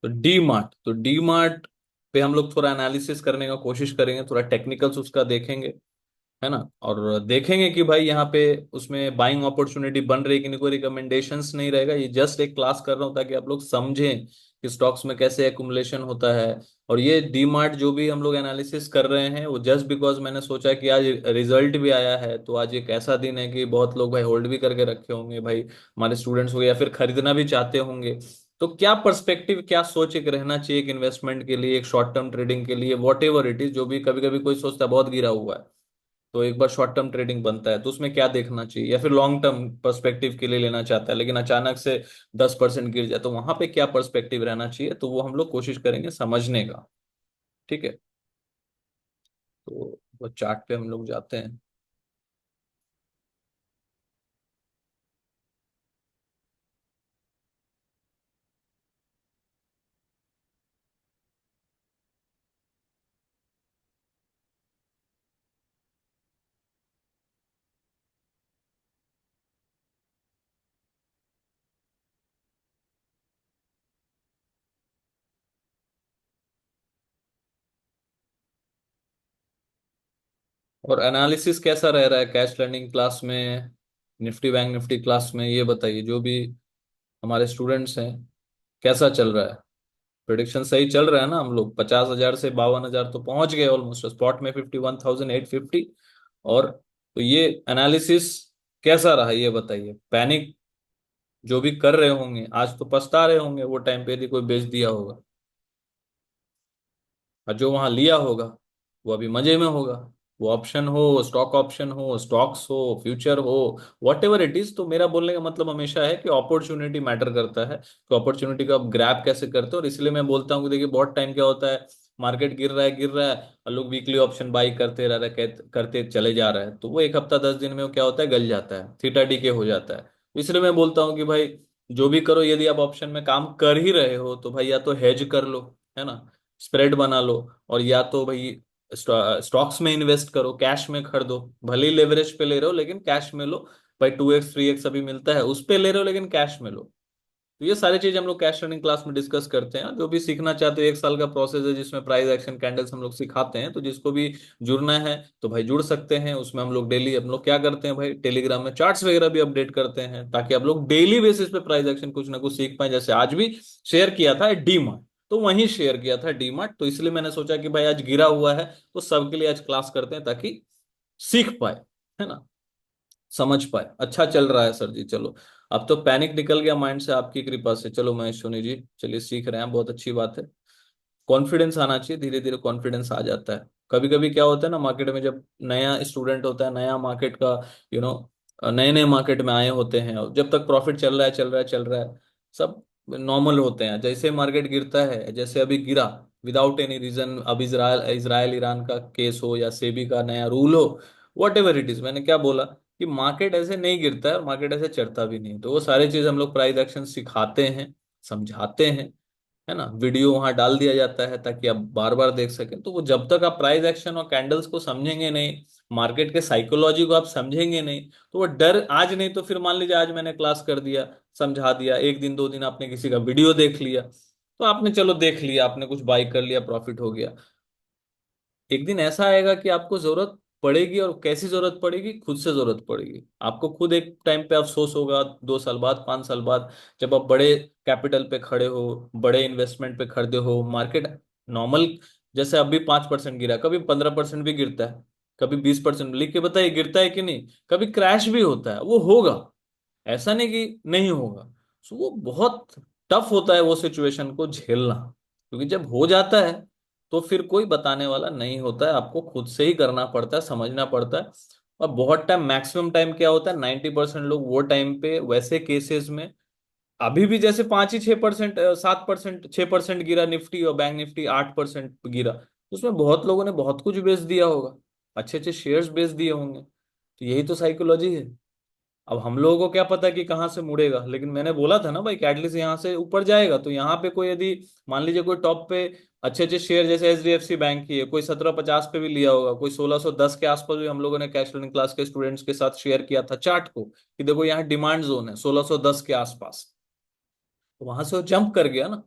तो D mart पे हम लोग थोड़ा एनालिसिस करने का कोशिश करेंगे, थोड़ा टेक्निकल्स उसका देखेंगे, है ना। और देखेंगे कि भाई यहाँ पे उसमें बाइंग अपॉर्चुनिटी बन रही है कि नहीं, कोई रिकमेंडेशंस नहीं रहेगा। ये जस्ट एक क्लास कर रहा हूँ ताकि आप लोग समझें कि स्टॉक्स में कैसे एक्युमुलेशन होता है। और ये डी मार्ट जो भी हम लोग एनालिसिस कर रहे हैं, वो जस्ट बिकॉज मैंने सोचा कि आज रिजल्ट भी आया है, तो आज एक ऐसा दिन है कि बहुत लोग भाई होल्ड भी करके रखे होंगे भाई, हमारे स्टूडेंट्स हो या फिर खरीदना भी चाहते होंगे। तो क्या पर्सपेक्टिव, क्या सोच एक रहना चाहिए एक इन्वेस्टमेंट के लिए, एक शॉर्ट टर्म ट्रेडिंग के लिए, वॉट एवर इट इज, जो भी कभी कभी कोई सोचता है बहुत गिरा हुआ है तो एक बार शॉर्ट टर्म ट्रेडिंग बनता है, तो उसमें क्या देखना चाहिए, या फिर लॉन्ग टर्म पर्सपेक्टिव के लिए लेना चाहता है लेकिन अचानक से 10% गिर जाए, तो वहां पे क्या पर्सपेक्टिव रहना चाहिए, तो वो हम लोग कोशिश करेंगे समझने का। ठीक है, तो वो चार्ट पे हम लोग जाते हैं। और एनालिसिस कैसा रह रहा है कैश लर्निंग क्लास में, निफ्टी बैंक निफ्टी क्लास में, ये बताइए, जो भी हमारे स्टूडेंट्स हैं कैसा चल रहा है। प्रिडिक्शन सही चल रहा है ना, हम लोग 50,000 से 52,000 तो पहुंच गए ऑलमोस्ट, स्पॉट में 51,850। और तो ये एनालिसिस कैसा रहा ये बताइए। पैनिक जो भी कर रहे होंगे आज तो पछता रहे होंगे, वो टाइम पे यदि कोई बेच दिया होगा, और जो वहां लिया होगा वो अभी मजे में होगा। वो ऑप्शन हो, स्टॉक ऑप्शन हो, स्टॉक्स हो, फ्यूचर हो, वॉट एवर इट इज। तो मेरा बोलने का मतलब हमेशा है कि अपॉर्चुनिटी मैटर करता है, तो अपॉर्चुनिटी को आप ग्रैब कैसे करते हो। और इसलिए मैं बोलता हूँ कि देखिए बहुत टाइम क्या होता है, मार्केट गिर रहा है और लोग वीकली ऑप्शन बाई करते रह रहे करते चले जा रहे हैं, तो वो एक हफ्ता 10 दिन में वो क्या होता है, गल जाता है, थीटा डी के हो जाता है। इसलिए मैं बोलता हूँ कि भाई जो भी करो, यदि आप ऑप्शन में काम कर ही रहे हो तो भाई या तो हेज कर लो, है ना, स्प्रेड बना लो, और या तो भाई स्टॉक्स में इन्वेस्ट करो, कैश में खरीदो। भले ही लेवरेज पे ले रहे हो लेकिन कैश में लो। भाई 2x 3x अभी मिलता है, उस पे ले रहे हो लेकिन कैश में लो। तो ये सारी चीज हम लोग कैश रनिंग क्लास में डिस्कस करते हैं। जो भी सीखना चाहते हो, 1 साल का प्रोसेस है जिसमें प्राइस एक्शन कैंडल्स हम लोग सिखाते हैं, तो जिसको भी जुड़ना है तो भाई जुड़ सकते हैं। उसमें हम लोग डेली हम लोग क्या करते हैं भाई, टेलीग्राम में चार्ट्स वगैरह भी अपडेट करते हैं ताकि आप लोग डेली बेसिस पे प्राइस एक्शन कुछ ना कुछ सीख पाए। जैसे आज भी शेयर किया था डी मार्ट, तो वहीं शेयर किया था डी मार्ट, तो इसलिए मैंने सोचा कि भाई आज गिरा हुआ है तो सबके लिए आज क्लास करते हैं ताकि सीख पाए, है ना, समझ पाए। अच्छा चल रहा है सर जी, चलो। अब तो पैनिक निकल गया माइंड से आपकी कृपा से। चलो महेश सोनी जी, चलिए सीख रहे हैं, बहुत अच्छी बात है। कॉन्फिडेंस आना चाहिए, धीरे धीरे कॉन्फिडेंस आ जाता है। कभी कभी क्या होता है ना मार्केट में, जब नया स्टूडेंट होता है, नया मार्केट का, यू नो, नए नए मार्केट में आए होते हैं, और जब तक प्रॉफिट चल रहा है चल रहा है चल रहा है, सब नॉर्मल होते हैं। जैसे मार्केट गिरता है, जैसे अभी गिरा विदाउट एनी रीजन, अब इसराइल इसराइल ईरान का केस हो या सेबी का नया रूल हो, वट एवर इट इज, मैंने क्या बोला कि मार्केट ऐसे नहीं गिरता है और मार्केट ऐसे चढ़ता भी नहीं। तो वो सारी चीज हम लोग प्राइस एक्शन सिखाते हैं, समझाते हैं, है ना। वीडियो वहां डाल दिया जाता है ताकि आप बार बार देख सकें। तो वो जब तक आप प्राइस एक्शन और कैंडल्स को समझेंगे नहीं, मार्केट के साइकोलॉजी को आप समझेंगे नहीं, तो वो डर आज नहीं तो फिर मान लीजिए आज मैंने क्लास कर दिया, समझा दिया, 1 दिन 2 दिन आपने किसी का वीडियो देख लिया, तो आपने चलो देख लिया, आपने कुछ बाई कर लिया, प्रॉफिट हो गया। एक दिन ऐसा आएगा कि आपको जरूरत पड़ेगी, और कैसी जरूरत पड़ेगी, खुद से जरूरत पड़ेगी आपको। खुद एक टाइम पे अफसोस होगा, 2 साल बाद, 5 साल बाद, जब आप बड़े कैपिटल पे खड़े हो, बड़े इन्वेस्टमेंट पे खड़े हो, मार्केट नॉर्मल, जैसे अभी 5% गिरा, कभी 15% भी गिरता है, कभी 20% लिख के बताइए गिरता है कि नहीं, कभी क्रैश भी होता है, वो होगा, ऐसा नहीं कि नहीं होगा। सो वो बहुत टफ होता है वो सिचुएशन को झेलना, क्योंकि जब हो जाता है तो फिर कोई बताने वाला नहीं होता है, आपको खुद से ही करना पड़ता है, समझना पड़ता है। और बहुत टाइम, मैक्सिमम टाइम क्या होता है, 90% लोग वो टाइम पे वैसे केसेस में, अभी भी जैसे 5 ही 6%, 7%, 6% गिरा निफ्टी, और बैंक निफ्टी 8% गिरा, उसमें बहुत लोगों ने बहुत कुछ बेच दिया होगा, अच्छे अच्छे शेयर्स बेच दिए होंगे। तो यही तो साइकोलॉजी है। अब हम लोगों को क्या पता कि कहाँ से मुड़ेगा, लेकिन मैंने बोला था ना भाई कैटलिस्ट यहाँ से ऊपर जाएगा, तो यहाँ पे कोई यदि मान लीजिए कोई टॉप पे अच्छे अच्छे शेयर, जैसे एचडीएफसी बैंक की है, कोई 1750 पे भी लिया होगा, कोई 1610 के आसपास भी हम लोगों ने कैश लर्निंग क्लास के स्टूडेंट्स के साथ शेयर किया था चार्ट को, कि देखो यहाँ डिमांड जोन है 1610 के आसपास, तो वहां से वो जंप कर गया ना।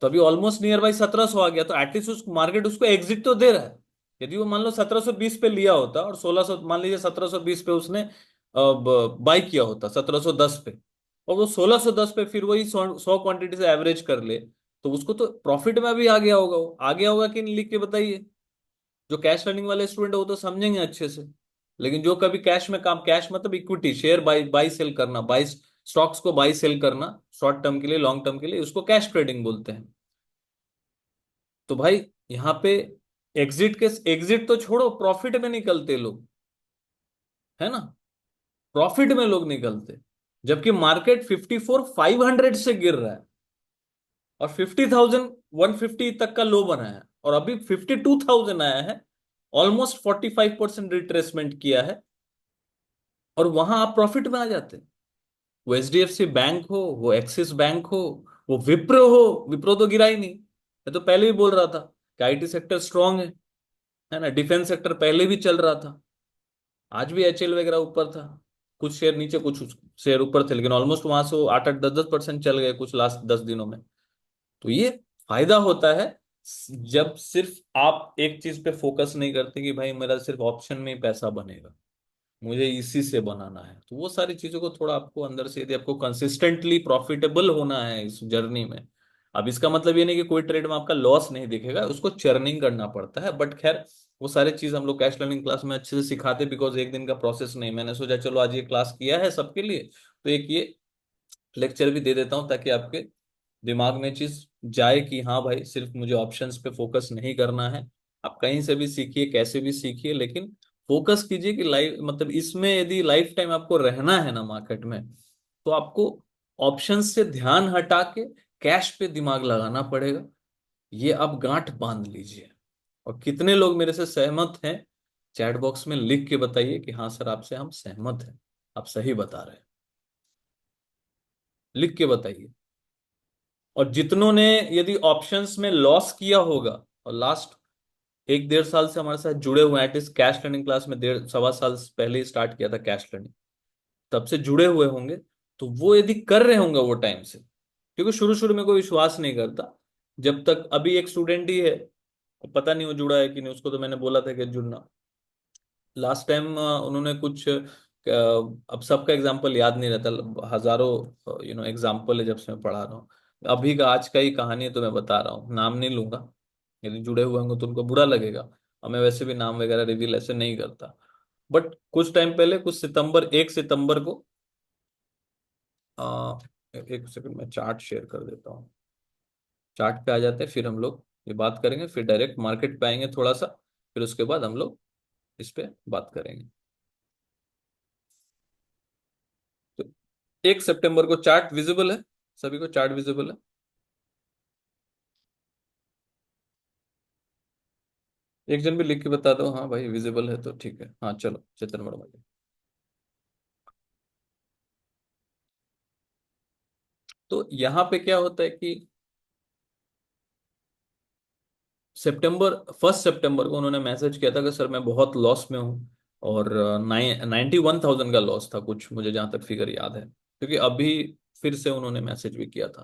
तो अभी ऑलमोस्ट नियर बाई 1700 आ गया, तो एटलीस्ट उस मार्केट उसको एग्जिट तो दे रहा है। यदि वो मान लो 1720 पे लिया होता और 1600, मान लीजिए 1720 पे उसने बाई किया होता 1710 पे, और वो 1610 पे फिर वही 100 क्वांटिटी से एवरेज कर ले, तो उसको तो प्रॉफिट में भी आ गया होगा। वो आ गया होगा कि नहीं, लिख के बताइए। जो कैश रनिंग वाले स्टूडेंट है वो तो समझेंगे अच्छे से। लेकिन जो कभी कैश में काम, कैश मतलब equity share buy buy sell करना, बाई स्टॉक्स को बाई सेल करना, शॉर्ट टर्म के लिए लॉन्ग टर्म के लिए, उसको कैश ट्रेडिंग बोलते हैं। तो भाई यहाँ पे एग्जिट तो छोड़ो, प्रॉफिट में निकलते लोग, है ना। प्रॉफिट में लोग निकलते, जबकि मार्केट 54,500 से गिर रहा है और 50,150 तक का लो बना है, और अभी 52,000 आया है। ऑलमोस्ट 45% रिट्रेसमेंट किया है, और वहां आप प्रॉफिट में आ जाते। वो एचडीएफसी बैंक हो, वो एक्सिस बैंक हो, वो विप्रो हो। विप्रो तो गिरा ही नहीं, मैं तो पहले ही बोल रहा था कि आईटी सेक्टर स्ट्रांग है ना। डिफेंस सेक्टर पहले भी चल रहा था, आज भी एचएल वगैरह ऊपर था। कुछ शेयर नीचे, कुछ शेयर ऊपर थे, लेकिन ऑलमोस्ट वहां से वो 8-8 10-10% चल गए कुछ लास्ट 10 दिनों में। तो ये फायदा होता है जब सिर्फ आप एक चीज पे फोकस नहीं करते कि भाई मेरा सिर्फ ऑप्शन में ही पैसा बनेगा, मुझे इसी से बनाना है। तो वो सारी चीजों को थोड़ा आपको अंदर से, यदि आपको कंसिस्टेंटली प्रॉफिटेबल होना है इस जर्नी में। अब इसका मतलब ये नहीं कि कोई ट्रेड में आपका लॉस नहीं दिखेगा, उसको चर्निंग करना पड़ता है, बट खैर वो सारी चीज हम लोग कैश लर्निंग क्लास में अच्छे से सिखाते, बिकॉज एक दिन का प्रोसेस नहीं। मैंने सोचा चलो आज ये क्लास किया है सबके लिए, तो एक ये लेक्चर भी दे देता हूँ, ताकि आपके दिमाग में चीज जाए कि हाँ भाई सिर्फ मुझे ऑप्शंस पे फोकस नहीं करना है। आप कहीं से भी सीखिए, कैसे भी सीखिए, लेकिन फोकस कीजिए कि लाइफ मतलब इसमें यदि लाइफ टाइम आपको रहना है ना मार्केट में, तो आपको ऑप्शंस से ध्यान हटा के कैश पे दिमाग लगाना पड़ेगा। ये आप गांठ बांध लीजिए। और कितने लोग मेरे से सहमत हैं, चैट बॉक्स में लिख के बताइए कि हाँ सर आपसे हम सहमत हैं, आप सही बता रहे हैं। लिख के बताइए। और जितनों ने यदि ऑप्शंस में लॉस किया होगा, और लास्ट 1-1.5 साल से हमारे साथ जुड़े हुए हैं, एटलीस्ट कैश लर्निंग क्लास में 1.5 सवा साल पहले ही स्टार्ट किया था कैश लर्निंग, तब से जुड़े हुए होंगे, तो वो यदि कर रहे होंगे वो टाइम से, क्योंकि शुरू शुरू में कोई विश्वास नहीं करता। जब तक अभी एक स्टूडेंट ही है, पता नहीं वो जुड़ा है कि नहीं, उसको तो मैंने बोला था कि जुड़ना। लास्ट टाइम उन्होंने कुछ अब सबका एग्जाम्पल याद नहीं रहता, हजारों एग्जाम्पल है जब से मैं पढ़ा रहा हूँ। अभी का आज का ही कहानी है, तो मैं बता रहा हूँ, नाम नहीं लूंगा। यदि जुड़े हुए होंगे तो उनको बुरा लगेगा, और मैं वैसे भी नाम वगैरह रिवील ऐसे नहीं करता। बट कुछ टाइम पहले, कुछ सितंबर, 1 सितंबर को, आ, एक सेकंड में चार्ट शेयर कर देता हूँ। चार्ट पे आ जाते हैं, फिर हम लोग ये बात करेंगे, फिर डायरेक्ट मार्केट पे आएंगे थोड़ा सा, फिर उसके बाद हम लोग इस पे बात करेंगे। तो 1 सितंबर को चार्ट विजिबल है, सभी को चार्ट विजिबल है। एक जन भी लिख के बता दो हाँ भाई विजिबल है, तो ठीक है। हाँ चलो चेतन वर्मा जी। तो यहाँ पे क्या होता है कि सितंबर 1 सितंबर को उन्होंने मैसेज किया था कि सर मैं बहुत लॉस में हूँ, और 91,000 का लॉस था कुछ, मुझे जहां तक फिगर याद है, क्योंकि अभी फिर से उन्होंने मैसेज भी किया था।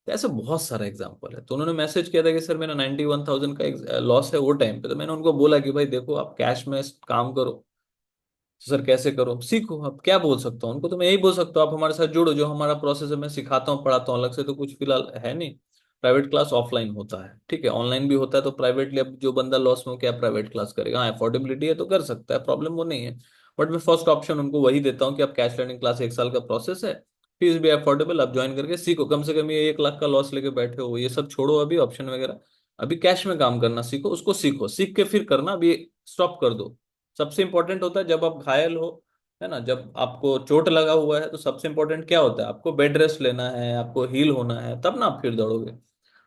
तो ऐसे बहुत सारा एग्जांपल है। तो उन्होंने मैसेज किया था कि सर मेरा 91,000 का लॉस है वो टाइम पे। तो मैंने उनको बोला कि भाई देखो आप कैश में काम करो। तो सर कैसे करो, सीखो। अब क्या बोल सकता हूँ उनको, तो मैं यही बोल सकता हूँ आप हमारे साथ जुड़ो, जो हमारा प्रोसेस है मैं सिखाता हूँ पढ़ाता हूँ। अलग से तो कुछ फिलहाल है नहीं। प्राइवेट क्लास ऑफलाइन होता है, ठीक है, ऑनलाइन भी होता है। तो प्राइवेटली अब जो बंदा लॉस में हो, क्या प्राइवेट क्लास करेगा, हाँ अफोर्डेबिलिटी है तो कर सकता है, प्रॉब्लम वो नहीं है। बट मैं फर्स्ट ऑप्शन उनको वही देता हूँ कि आप कैश लर्निंग क्लास 1 साल का प्रोसेस है, फीस भी अफोर्डेबल, आप ज्वाइन करके सीखो। कम से कम ये 1 लाख का लॉस लेके बैठे हो, ये सब छोड़ो अभी ऑप्शन वगैरह, अभी कैश में काम करना सीखो, उसको सीखो, सीख के फिर करना, अभी स्टॉप कर दो। सबसे इंपॉर्टेंट होता है जब आप घायल हो, है ना, जब आपको चोट लगा हुआ है, तो सबसे इंपॉर्टेंट क्या होता है, आपको बेड रेस्ट लेना है, आपको हील होना है, तब ना आप फिर दौड़ोगे।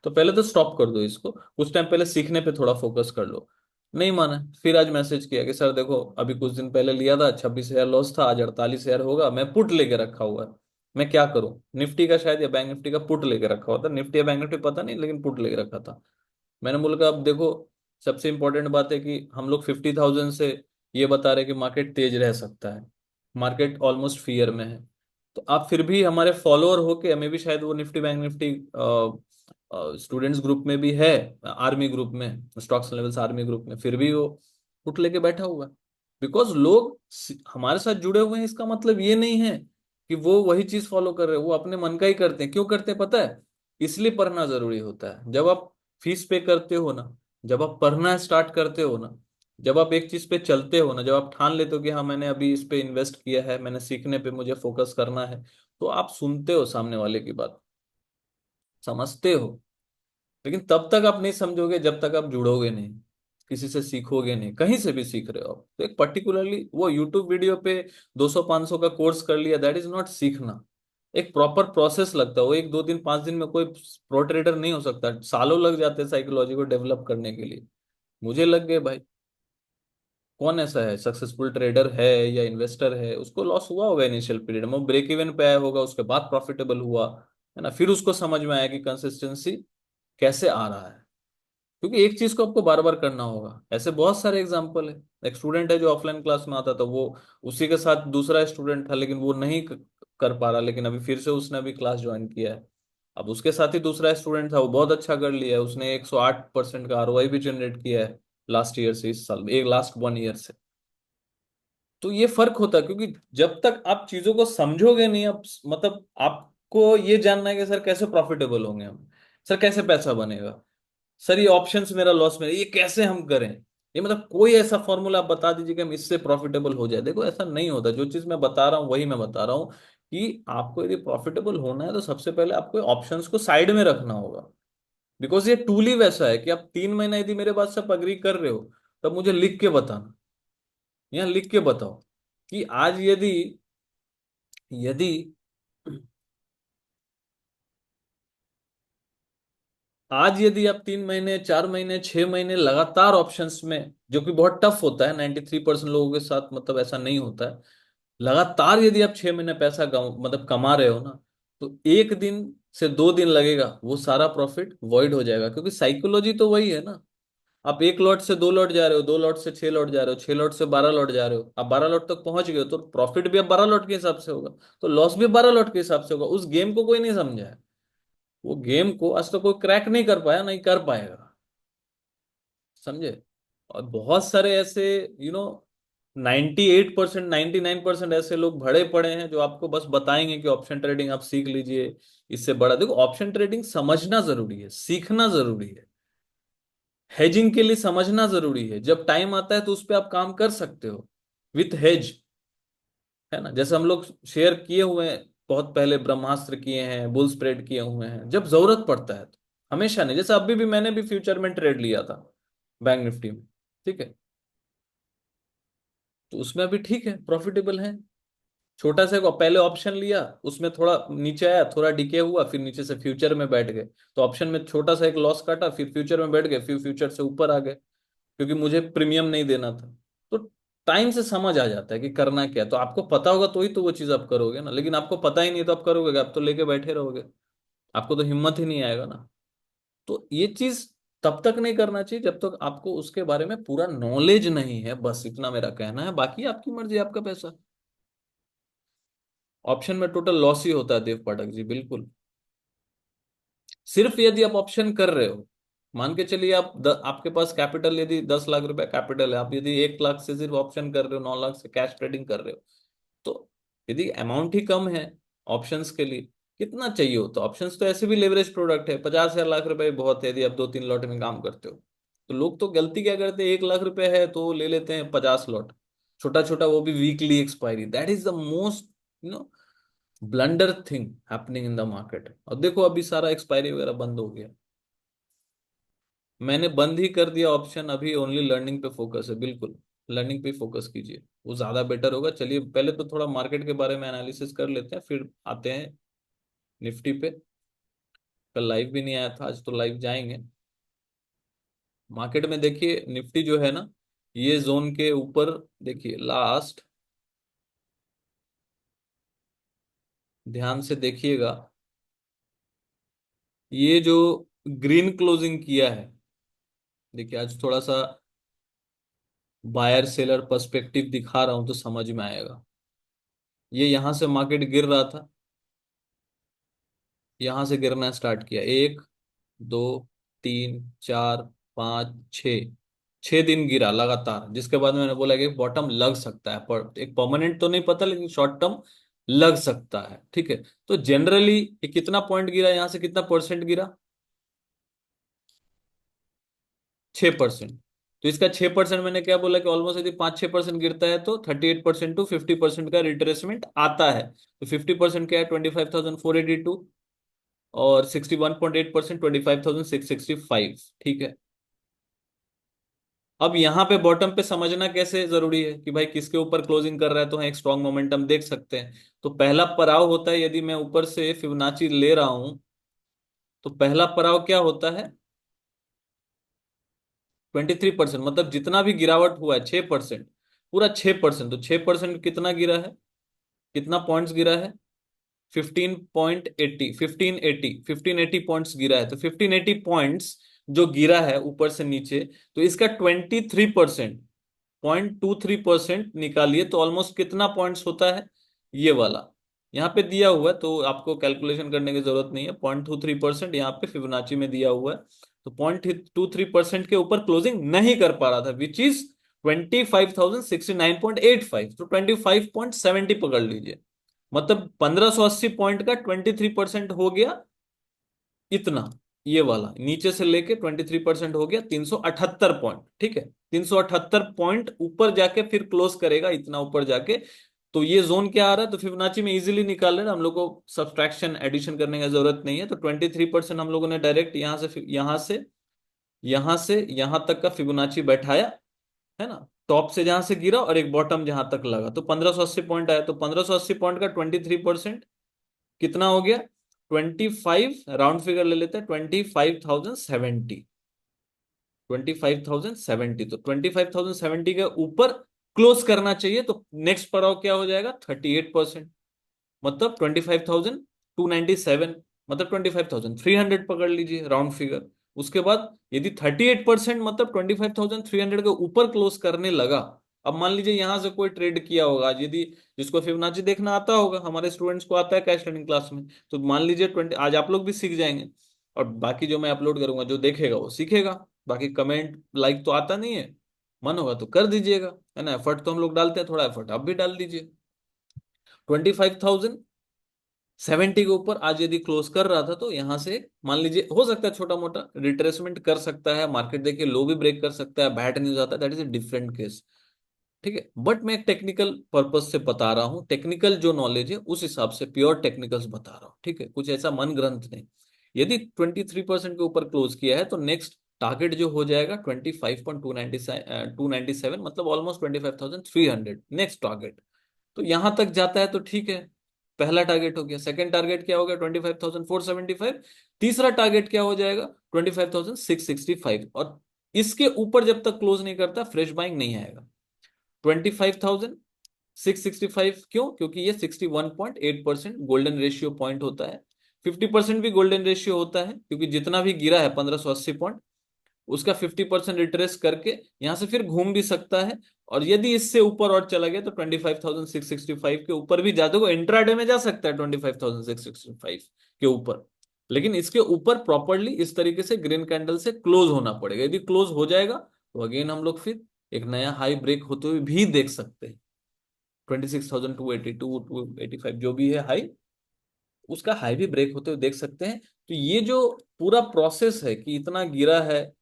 तो पहले तो स्टॉप कर दो इसको, कुछ टाइम पहले सीखने पे थोड़ा फोकस कर लो। नहीं माना, फिर आज मैसेज किया कि सर देखो अभी कुछ दिन पहले लिया था 26,000 लॉस था, आज 48,000 होगा, मैं पुट लेके रखा हुआ है, मैं क्या करूं। निफ्टी का शायद या बैंक निफ्टी का पुट लेके रखा हुआ था, निफ्टी या बैंक निफ्टी पता नहीं, लेकिन पुट लेके रखा था। मैंने बोला कि अब देखो, सबसे इंपॉर्टेंट बात है कि हम लोग 50,000 से ये बता रहे हैं कि मार्केट तेज रह सकता है, मार्केट ऑलमोस्ट फियर में है। तो आप फिर भी हमारे फॉलोअर हो के, हमें भी शायद वो Nifty bank Nifty students group में भी है, आर्मी ग्रुप में, स्टॉक्स लेवल्स आर्मी ग्रुप में, फिर भी वो पुट लेके बैठा हुआ है। बिकॉज लोग हमारे साथ जुड़े हुए हैं, इसका मतलब ये नहीं है कि वो वही चीज फॉलो कर रहे हैं, वो अपने मन का ही करते हैं। क्यों करते हैं पता है? इसलिए पढ़ना जरूरी होता है। जब आप फीस पे करते हो ना, जब आप पढ़ना स्टार्ट करते हो ना, जब आप एक चीज पे चलते हो ना, जब आप ठान लेते हो कि हाँ मैंने अभी इस पे इन्वेस्ट किया है, मैंने सीखने पे मुझे फोकस करना है, तो आप सुनते हो सामने वाले की बात, समझते हो। लेकिन तब तक आप नहीं समझोगे जब तक आप जुड़ोगे नहीं, किसी से सीखोगे नहीं। कहीं से भी सीख रहे हो आप तो एक पर्टिकुलरली वो यूट्यूब वीडियो पे 200-500 का कोर्स कर लिया, दैट इज नॉट सीखना। एक प्रॉपर प्रोसेस लगता है, वो 1 2 दिन 5 दिन में कोई प्रो ट्रेडर नहीं हो सकता, सालों लग जाते हैं साइकोलॉजी को डेवलप करने के लिए। मुझे लग गए भाई। कौन ऐसा है सक्सेसफुल ट्रेडर है या इन्वेस्टर है, उसको लॉस हुआ होगा इनिशियल पीरियड में, वो ब्रेक इवन पे आया होगा, उसके बाद प्रॉफिटेबल हुआ, है ना? फिर उसको समझ में आया कि कंसिस्टेंसी कैसे आ रहा है। क्योंकि एक चीज को आपको बार बार करना होगा। ऐसे बहुत सारे एग्जाम्पल है। एक स्टूडेंट है जो ऑफलाइन क्लास में आता था, वो उसी के साथ दूसरा स्टूडेंट था, लेकिन वो नहीं कर पा रहा, लेकिन अभी फिर से उसने अभी क्लास ज्वाइन किया है। अब उसके साथ ही दूसरा स्टूडेंट था, वो बहुत अच्छा कर लिया है, उसने 108% का आरओआई भी जनरेट किया है लास्ट ईयर से, इस साल में, एक लास्ट 1 ईयर से। तो ये फर्क होता है, क्योंकि जब तक आप चीजों को समझोगे नहीं, आप मतलब आपको ये जानना है कि सर कैसे प्रॉफिटेबल होंगे हम, सर कैसे पैसा बनेगा, सर ये ऑप्शंस मेरा लॉस में ये कैसे हम करें, ये मतलब कोई ऐसा फॉर्मूला आप बता दीजिए कि हम इससे प्रॉफिटेबल हो जाए। देखो ऐसा नहीं होता। जो चीज मैं बता रहा हूँ वही मैं बता रहा हूँ कि आपको यदि प्रॉफिटेबल होना है तो सबसे पहले आपको ऑप्शंस को साइड में रखना होगा। बिकॉज ये टूल ही वैसा है कि आप 3 महीना यदि मेरे बात से अग्री कर रहे हो, तब मुझे लिख के बताना, यहाँ लिख के बताओ कि आज यदि यदि आज यदि आप 3 महीने 4 महीने 6 महीने लगातार ऑप्शंस में, जो कि बहुत टफ होता है, 93% लोगों के साथ मतलब ऐसा नहीं होता है, लगातार यदि आप 6 महीने पैसा मतलब कमा रहे हो ना, तो 1 दिन से 2 दिन लगेगा, वो सारा प्रॉफिट वॉइड हो जाएगा। क्योंकि साइकोलॉजी तो वही है ना। आप 1 लॉट से 2 लॉट जा रहे हो, 2 लॉट से 6 लॉट जा रहे हो, 6 लॉट से 12 लॉट जा रहे हो, आप 12 लॉट तक पहुंच गए हो, तो प्रॉफिट भी अब 12 लॉट के हिसाब से होगा, तो लॉस भी 12 लॉट के हिसाब से होगा। उस गेम को कोई नहीं समझा है। वो गेम को आज तक कोई क्रैक नहीं कर पाया, नहीं कर पाएगा। समझे? और बहुत सारे ऐसे, यू नो 98%, 99% ऐसे लोग भरे पड़े हैं जो आपको बस बताएंगे कि ऑप्शन ट्रेडिंग आप सीख लीजिए, इससे बड़ा। देखो ऑप्शन ट्रेडिंग समझना जरूरी है, सीखना जरूरी है, हेजिंग के लिए समझना जरूरी है। जब टाइम आता है तो उस पर आप काम कर सकते हो विथ हेज, है ना? जैसे हम लोग शेयर किए हुए हैं, बहुत पहले ब्रह्मास्त्र किए हैं, बुल स्प्रेड किए हुए हैं, जब जरूरत पड़ता है तो। हमेशा नहीं। जैसे अभी भी मैंने भी फ्यूचर में ट्रेड लिया था, बैंक निफ्टी में, ठीक है, तो उसमें अभी ठीक है, प्रॉफिटेबल है। छोटा सा पहले ऑप्शन लिया, उसमें थोड़ा नीचे आया, थोड़ा डिके हुआ, फिर नीचे से फ्यूचर में बैठ गए, तो ऑप्शन में छोटा सा एक लॉस काटा, फिर फ्यूचर में बैठ गए, फिर फ्यूचर से ऊपर आ गए, क्योंकि मुझे प्रीमियम नहीं देना था। तो टाइम से समझ आ जाता है कि करना क्या है। तो आपको पता होगा तो ही तो वो चीज आप करोगे ना, लेकिन आपको पता ही नहीं तो आप करोगे क्या? आप तो लेके बैठे रहोगे, आपको तो हिम्मत ही नहीं आएगा ना। तो ये चीज तब तक नहीं करना चाहिए जब तक आपको उसके बारे में पूरा नॉलेज नहीं है, बस इतना मेरा कहना है। बाकी आपकी मर्जी, आपका पैसा। ऑप्शन में टोटल लॉस ही होता है देव पाठक जी, बिल्कुल। सिर्फ यदि आप ऑप्शन कर रहे हो, मान के चलिए आप आपके पास कैपिटल यदि 10 लाख रुपए कैपिटल है, आप यदि 1 लाख से सिर्फ ऑप्शन कर रहे हो, 9 लाख से कैश ट्रेडिंग कर रहे हो, तो यदि अमाउंट ही कम है ऑप्शंस के लिए, कितना चाहिए हो? तो ऑप्शंस तो ऐसे भी लेवरेज प्रोडक्ट है, 50,000 लाख रुपए बहुत है यदि आप 2 3 लॉट में काम करते हो। तो लोग तो गलती क्या करते हैं, 1 लाख रुपए है तो ले लेते हैं 50 लॉट, छोटा छोटा, वो भी weekly expiry. That is the most, you know blunder thing happening in the market. और देखो अभी सारा एक्सपायरी वगैरह बंद हो गया। मैंने बंद ही कर दिया ऑप्शन, अभी ओनली लर्निंग पे फोकस है, बिल्कुल। लर्निंग पे फोकस कीजिए, वो ज्यादा बेटर होगा। चलिए पहले तो थोड़ा मार्केट के बारे में एनालिसिस कर लेते हैं, फिर आते हैं निफ्टी पे। कल लाइव भी नहीं आया था, आज तो लाइव जाएंगे। मार्केट में देखिए निफ्टी जो है ना, ये जोन के ऊपर, देखिए लास्ट, ध्यान से देखिएगा, ये जो ग्रीन क्लोजिंग किया है, देखिए आज थोड़ा सा बायर सेलर पर्सपेक्टिव दिखा रहा हूं तो समझ में आएगा। ये यहां से मार्केट गिर रहा था, यहां से गिरना स्टार्ट किया, 1 दो, तीन, चार, पाँच, छ, 6 दिन गिरा लगातार, जिसके बाद मैंने बोला कि बॉटम लग सकता है, पर एक परमानेंट तो नहीं पता, लेकिन शॉर्ट टर्म लग सकता है। ठीक है, तो जनरली ये कितना पॉइंट गिरा, यहाँ से कितना परसेंट गिरा? 6%। तो इसका 6%, मैंने क्या बोला कि ऑलमोस्ट यदि 5-6% गिरता है तो 38% टू 50% का रिट्रेसमेंट आता है। तो 50% क्या है? 25,482। और 61.8% 25,665। ठीक है। अब यहाँ पे बॉटम पे समझना कैसे जरूरी है कि भाई किसके ऊपर क्लोजिंग कर रहा है, तो हम एक स्ट्रॉन्ग मोमेंटम देख सकते हैं। तो पहला पड़ाव होता है, यदि मैं ऊपर से फिबोनाची ले रहा हूं, तो पहला पड़ाव क्या होता है? 23%, मतलब जितना भी गिरावट हुआ है 6%, पूरा 6%। तो 6% कितना गिरा है? कितना पॉइंट्स गिरा है? 15.80, 1580 पॉइंट्स गिरा है। तो 1580 पॉइंट्स जो गिरा है ऊपर से नीचे, तो इसका 23%, 0.23% निकालिए तो ऑलमोस्ट कितना पॉइंट्स होता है? ये वाला यहाँ पे दिया हुआ है, तो आपको कैलकुलेशन करने की जरूरत नहीं है। 0.23% यहाँ पे फिबोनाची में दिया हुआ है। तो 0.23% के ऊपर क्लोजिंग नहीं कर पा रहा था, विच इज 25,069.85। तो 25.70 पकड़ लीजिए। मतलब 1580 पॉइंट का 23% हो गया इतना। ये वाला नीचे से लेके 23% हो गया 378 पॉइंट। ठीक है, 378 पॉइंट ऊपर जाके फिर क्लोज करेगा, इतना ऊपर जाके। तो ये जोन क्या आ रहा है? तो फिबोनाची में इजीली निकाल लेना, हम लोग को सब्सट्रैक्शन एडिशन करने की जरूरत नहीं है। तो 23% हम लोगों ने डायरेक्ट यहां से यहां तक का फिबोनाची बैठाया, है ना? टॉप से जहां से गिरा और एक बॉटम जहां तक लगा, तो 1580 पॉइंट आया। तो 1580 पॉइंट का 23% कितना हो गया? 25, राउंड फिगर ले लेते हैं, 25,070। 25,070, तो 25,070 के ऊपर क्लोज करना चाहिए। तो नेक्स्ट पड़ाव क्या हो जाएगा? 38%, मतलब 25,297, मतलब 25,300 पकड़ लीजिए राउंड फिगर। उसके बाद यदि 38%, मतलब 25,300 के ऊपर क्लोज करने लगा। अब मान लीजिए यहां से कोई ट्रेड किया होगा आज, यदि जिसको फिबोनाची देखना आता होगा, हमारे स्टूडेंट्स को आता है कैश ट्रेडिंग क्लास में, तो मान लीजिए 20, आज आप लोग भी सीख जाएंगे। और बाकी जो मैं अपलोड करूंगा, जो देखेगा वो सीखेगा। बाकी कमेंट लाइक तो आता नहीं है, मन होगा तो कर दीजिएगा, है ना? एफर्ट तो हम लोग डालते हैं, थोड़ा एफर्ट आप भी डाल दीजिए। 25,070 के ऊपर आज यदि क्लोज कर रहा था, तो यहां से मान लीजिए हो सकता है छोटा मोटा रिट्रेसमेंट कर सकता है, मार्केट देखिए लो भी ब्रेक कर सकता है, बैड न्यूज आता है, that is a different case. ठीक है, बट मैं एक टेक्निकल पर्पज से बता रहा हूँ, टेक्निकल जो नॉलेज है उस हिसाब से प्योर टेक्निकल्स बता रहा हूँ। ठीक है, कुछ ऐसा मन ग्रंथ नहीं। यदि 23% के ऊपर क्लोज किया है, तो नेक्स्ट टारगेट जो हो जाएगा 25.297, मतलब ऑलमोस्ट 25,300 नेक्स्ट टारगेट। तो यहां तक जाता है तो ठीक है, पहला टारगेट हो गया। सेकंड टारगेट क्या हो गया? 25,475। तीसरा टारगेट क्या हो जाएगा? 25,665। और इसके ऊपर जब तक क्लोज नहीं करता, फ्रेश बाइंग नहीं आएगा। 25,665 क्यों? क्योंकि ये 61.8% गोल्डन रेशियो पॉइंट होता है। 50% भी गोल्डन रेशियो होता है, क्योंकि जितना भी गिरा है 1580 पॉइंट, उसका 50% रिट्रेस करके यहां से फिर घूम भी सकता है। और यदि इससे ऊपर और चला गया, तो 25,665 के ऊपर भी जा, देखो इंट्राडे में जा सकता है 25,665 के ऊपर। लेकिन इसके ऊपर प्रॉपरली इस तरीके से ग्रीन कैंडल से क्लोज होना पड़ेगा। यदि क्लोज हो जाएगा, तो अगेन हम लोग फिर एक नया हाई ब्रेक होते हुए भी देख सकते हैं। 26,282, 285 जो भी है हाई, उसका हाई भी ब्रेक होते हुए देख सकते हैं। तो ये जो पूरा प्रोसेस है कि इतना गिरा है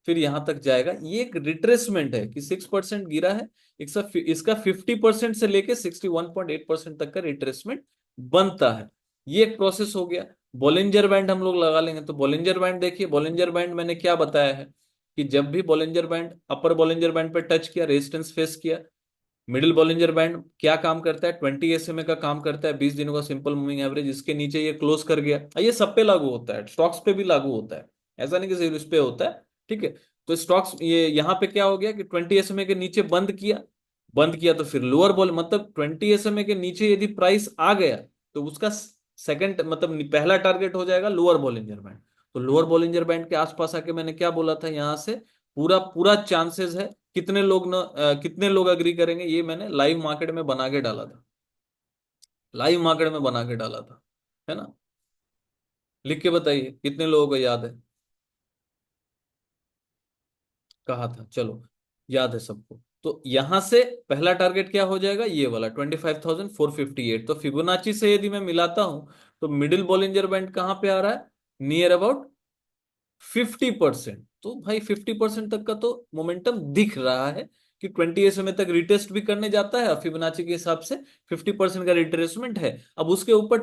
फिर यहां तक जाएगा, ये एक रिट्रेसमेंट है कि 6% गिरा है। इसका 50% से लेके 61.8% तक का रिट्रेसमेंट बनता है। ये एक प्रोसेस हो गया। बॉलिंजर बैंड हम लोग लगा लेंगे, तो बॉलिंजर बैंड देखिए, बॉलिंजर बैंड मैंने क्या बताया है कि जब भी बॉलिंजर बैंड अपर बॉलिंजर बैंड पे टच किया, रेजिस्टेंस फेस किया, मिडिल बॉलिंजर बैंड क्या काम करता है? 20 SMA का काम करता है, 20 दिनों का सिंपल मूविंग एवरेज। इसके नीचे ये क्लोज कर गया, ये सब पे लागू होता है, स्टॉक्स पे भी लागू होता है, ऐसा नहीं कि सिर्फ इस पे होता है। ठीक है, तो स्टॉक्स ये यहाँ पे क्या हो गया कि 20 SMA के नीचे बंद किया तो फिर लोअर बॉल, मतलब 20 SMA के नीचे यदि प्राइस आ गया, तो उसका सेकंड मतलब पहला टारगेट हो जाएगा लोअर बॉलिंजर बैंड। तो लोअर बॉलिंजर बैंड के आसपास आके मैंने क्या बोला था, यहाँ से पूरा पूरा चांसेस है। कितने लोग अग्री करेंगे? ये मैंने लाइव मार्केट में बना के डाला था, लाइव मार्केट में बना के डाला था, है ना? लिख के बताइए कितने लोगों को याद है। कहा था, चलो याद है सबको। तो यहां से पहला टारगेट क्या हो जाएगा, ये वाला 25,458। तो फिबोनाची से यदि मैं मिलाता हूं तो मिडिल बॉलिंजर बैंड कहां पे आ रहा है, नियर अबाउट 50%। तो भाई 50% तक का तो मोमेंटम दिख रहा है कि 20 SMA तक रिटेस्ट भी करने जाता है, और फिबोनाची के हिसाब से 50% का रिट्रेसमेंट है। अब उसके ऊपर